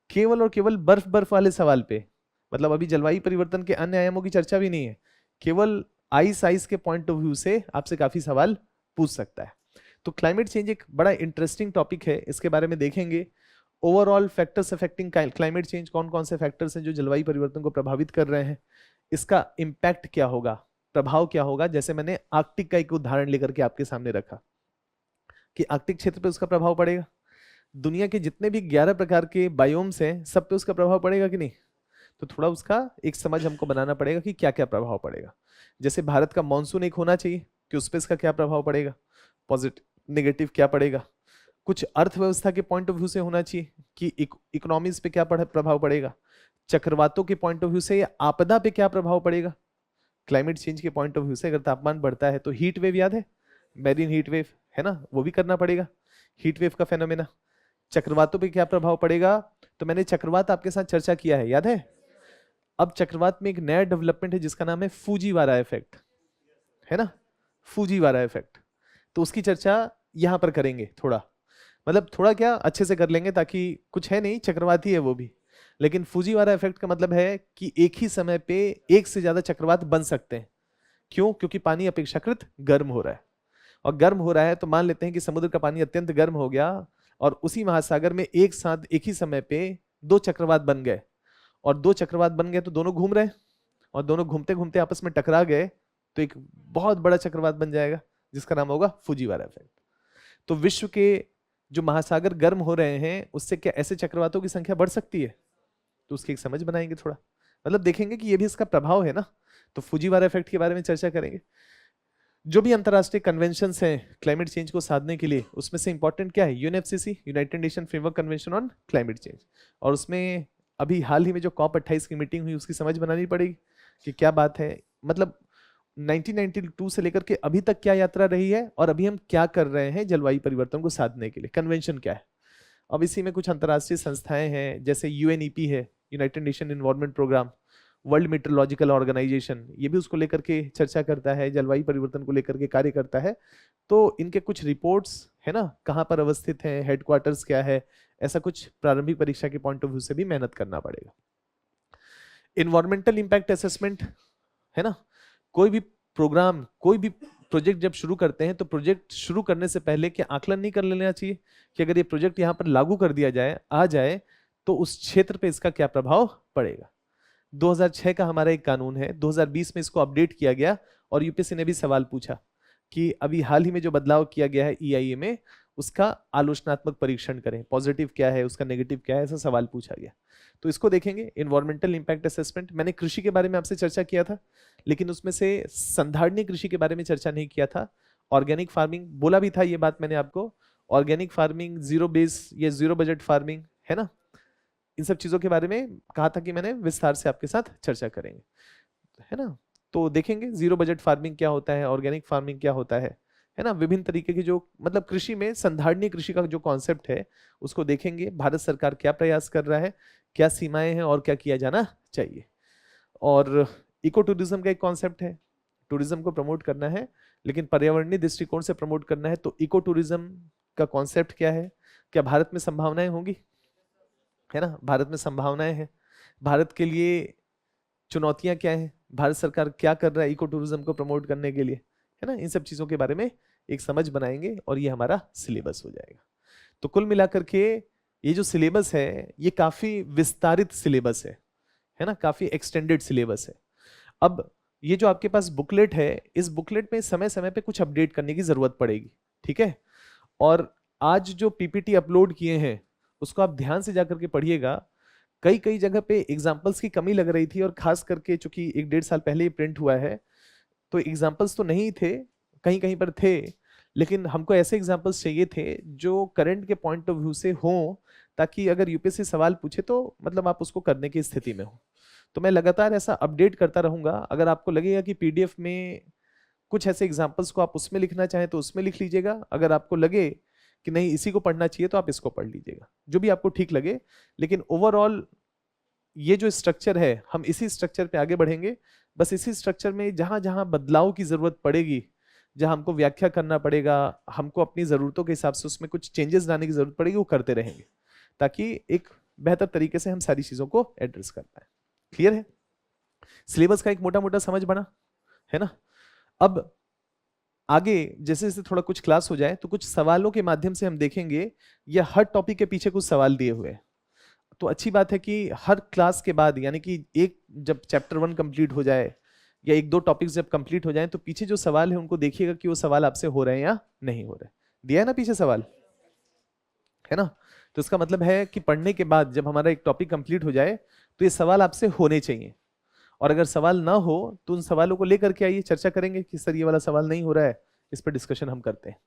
केवल और केवल बर्फ बर्फ वाले सवाल पे, मतलब अभी जलवायु परिवर्तन के अन्य आयामों की चर्चा भी नहीं है, केवल आइस आइस के पॉइंट ऑफ व्यू से आपसे काफी सवाल पूछ सकता है। तो क्लाइमेट चेंज एक बड़ा इंटरेस्टिंग टॉपिक है, इसके बारे में देखेंगे। Overall factors affecting climate change, कौन कौन से फैक्टर्स हैं जो जलवायु परिवर्तन को प्रभावित कर रहे हैं, इसका इंपैक्ट क्या होगा, प्रभाव क्या होगा। जैसे मैंने आर्कटिक का एक उदाहरण लेकर के आपके सामने रखा कि आर्कटिक क्षेत्र पे उसका प्रभाव पड़ेगा। दुनिया के जितने भी 11 प्रकार के बायोम्स हैं सब पे उसका प्रभाव पड़ेगा कि नहीं, तो थोड़ा उसका एक समझ हमको बनाना पड़ेगा कि क्या क्या प्रभाव पड़ेगा। जैसे भारत का मानसून एक होना चाहिए कि उस पर इसका क्या प्रभाव पड़ेगा, पॉजिटिव नेगेटिव क्या पड़ेगा, कुछ अर्थव्यवस्था के पॉइंट ऑफ व्यू से होना चाहिए कि इकोनॉमीज पे क्या प्रभाव पड़ेगा, चक्रवातों के पॉइंट ऑफ व्यू से या आपदा पे क्या प्रभाव पड़ेगा, क्लाइमेट चेंज के पॉइंट ऑफ व्यू से अगर तापमान बढ़ता है तो हीट वेव याद है, मैरीन हीट वेव है ना, वो भी करना पड़ेगा, हीट वेव का फेनोमेना, चक्रवातों पे क्या प्रभाव पड़ेगा। तो मैंने चक्रवात आपके साथ चर्चा किया है, याद है। अब चक्रवात में एक नया डेवलपमेंट है जिसका नाम है फूजीवारा इफेक्ट, है ना, फूजीवारा इफेक्ट। तो उसकी चर्चा यहां पर करेंगे, थोड़ा मतलब थोड़ा क्या अच्छे से कर लेंगे, ताकि कुछ है नहीं, चक्रवाती है वो भी, लेकिन फूजीवारा इफेक्ट का मतलब है कि एक ही समय पे एक से ज्यादा चक्रवात बन सकते हैं। क्यों? क्योंकि पानी अपेक्षाकृत गर्म हो रहा है, और गर्म हो रहा है तो मान लेते हैं कि समुद्र का पानी अत्यंत गर्म हो गया और उसी महासागर में एक साथ एक ही समय पे दो चक्रवात बन गए, और दो चक्रवात बन गए तो दोनों घूम रहे हैं, और दोनों घूमते घूमते आपस में टकरा गए तो एक बहुत बड़ा चक्रवात बन जाएगा जिसका नाम होगा फूजीवारा इफेक्ट। तो विश्व के जो महासागर गर्म हो रहे हैं उससे क्या ऐसे चक्रवातों की संख्या बढ़ सकती है? तो उसकी एक समझ बनाएंगे थोड़ा, मतलब देखेंगे कि ये भी इसका प्रभाव है ना। तो फूजीवारा इफेक्ट के बारे में चर्चा करेंगे। जो भी अंतरराष्ट्रीय कन्वेंशंस हैं क्लाइमेट चेंज को साधने के लिए, उसमें से इंपॉर्टेंट क्या है? UNFCCC, United nation framework convention on climate change. और उसमें अभी हाल ही में जो COP28 की मीटिंग हुई उसकी समझ बनानी पड़ेगी कि क्या बात है, मतलब 1992 से लेकर के अभी तक क्या यात्रा रही है और अभी हम क्या कर रहे हैं जलवायु परिवर्तन को साधने के लिए, कन्वेंशन क्या है। अब इसी में कुछ अंतरराष्ट्रीय संस्थाएं हैं जैसे यूएनईपी है, United Nation Environment Programme, World Meteorological Organisation, ये भी उसको लेकर के चर्चा करता है, जलवायु परिवर्तन को लेकर के कार्य करता है। तो इनके कुछ रिपोर्ट्स है ना, कहाँ पर अवस्थित हैं, हेडक्वार्टर्स क्या है, ऐसा कुछ प्रारंभिक परीक्षा के पॉइंट ऑफ व्यू से भी मेहनत करना पड़ेगा। इन्वायरमेंटल इंपैक्ट असेसमेंट है ना, कोई भी प्रोग्राम, कोई भी प्रोजेक्ट जब शुरू करते हैं तो प्रोजेक्ट शुरू करने से पहले क्या आकलन नहीं कर लेना चाहिए कि अगर ये प्रोजेक्ट यहाँ पर लागू कर दिया जाए, आ जाए, तो उस क्षेत्र पे इसका क्या प्रभाव पड़ेगा। 2006 का हमारा एक कानून है, 2020 में इसको अपडेट किया गया और यूपीएससी ने भी सवाल पूछा कि अभी हाल ही में जो बदलाव किया गया है ईआईए में, उसका आलोचनात्मक परीक्षण करें, पॉजिटिव क्या है, उसका नेगेटिव क्या है, ऐसा सवाल पूछा गया। तो इसको देखेंगे। इन्वायरमेंटल इंपैक्ट असेसमेंट, मैंने कृषि के बारे में आपसे चर्चा किया था, लेकिन उसमें से संधारणीय कृषि के बारे में चर्चा नहीं किया था। ऑर्गेनिक फार्मिंग बोला भी था, ये बात मैंने आपको, ऑर्गेनिक फार्मिंग, जीरो बेस या जीरो बजट फार्मिंग है ना, इन सब चीजों के बारे में कहा था कि मैंने विस्तार से आपके साथ चर्चा करेंगे, है ना। तो देखेंगे जीरो बजट फार्मिंग क्या होता है, ऑर्गेनिक फार्मिंग क्या होता है ना, विभिन्न तरीके की जो मतलब कृषि में संधारणीय कृषि का जो कॉन्सेप्ट है उसको देखेंगे। भारत सरकार क्या प्रयास कर रहा है, क्या सीमाएं हैं और क्या किया जाना चाहिए। और इको टूरिज्म का एक कॉन्सेप्ट है, टूरिज्म को प्रमोट करना है लेकिन पर्यावरणीय दृष्टिकोण से प्रमोट करना है। तो इको टूरिज्म का कॉन्सेप्ट क्या है, क्या भारत में संभावनाएं होंगी, है ना, भारत में संभावनाएं हैं, भारत के लिए चुनौतियां क्या हैं, भारत सरकार क्या कर रहा है इको टूरिज्म को प्रमोट करने के लिए, है ना, इन सब चीजों के बारे में एक समझ बनाएंगे और ये हमारा सिलेबस हो जाएगा। तो कुल मिलाकर के ये जो सिलेबस है ये काफी विस्तारित सिलेबस है ना, काफी एक्सटेंडेड सिलेबस है। अब ये जो आपके पास बुकलेट है, इस बुकलेट में समय समय पे कुछ अपडेट करने की जरूरत पड़ेगी, ठीक है। और आज जो पीपीटी अपलोड किए हैं उसको आप ध्यान से जाकर के पढ़िएगा। कई कई जगह पे एग्जाम्पल्स की कमी लग रही थी, और खास करके चूंकि 1-1.5 साल पहले ही प्रिंट हुआ है तो एग्जाम्पल्स तो नहीं थे, कहीं कहीं पर थे, लेकिन हमको ऐसे एग्जाम्पल्स चाहिए थे जो करंट के पॉइंट ऑफ व्यू से हों, ताकि अगर यूपीएससी सवाल पूछे तो मतलब आप उसको करने की स्थिति में हो। तो मैं लगातार ऐसा अपडेट करता रहूंगा। अगर आपको लगेगा कि पीडीएफ में कुछ ऐसे एग्जाम्पल्स को आप उसमें लिखना चाहें तो उसमें लिख लीजिएगा, अगर आपको लगे कि नहीं इसी को पढ़ना चाहिए तो आप इसको पढ़ लीजिएगा, जो भी आपको ठीक लगे। लेकिन ओवरऑल ये जो स्ट्रक्चर है, हम इसी स्ट्रक्चर पे आगे बढ़ेंगे। बस इसी स्ट्रक्चर में जहां जहां बदलाव की जरूरत पड़ेगी, जहां हमको व्याख्या करना पड़ेगा, हमको अपनी जरूरतों के हिसाब से उसमें कुछ चेंजेस लाने की जरूरत पड़ेगी, वो करते रहेंगे ताकि एक बेहतर तरीके से हम सारी चीजों को एड्रेस कर पाए। क्लियर है? सिलेबस का एक मोटा मोटा समझ बना है ना। अब आगे जैसे जैसे थोड़ा कुछ क्लास हो जाए तो कुछ सवालों के माध्यम से हम देखेंगे, या हर टॉपिक के पीछे कुछ सवाल दिए हुए हैं। तो अच्छी बात है कि हर क्लास के बाद, यानी कि एक जब चैप्टर 1 कंप्लीट हो जाए या 1-2 टॉपिक्स जब कंप्लीट हो जाए तो पीछे जो सवाल है उनको देखिएगा कि वो सवाल आपसे हो रहे हैं या नहीं हो रहे। दिया है ना पीछे सवाल, है ना। तो इसका मतलब है कि पढ़ने के बाद जब हमारा एक टॉपिक कंप्लीट हो जाए तो ये सवाल आपसे होने चाहिए, और अगर सवाल ना हो तो उन सवालों को लेकर के आइए, चर्चा करेंगे कि सर ये वाला सवाल नहीं हो रहा है, इस पर डिस्कशन हम करते हैं।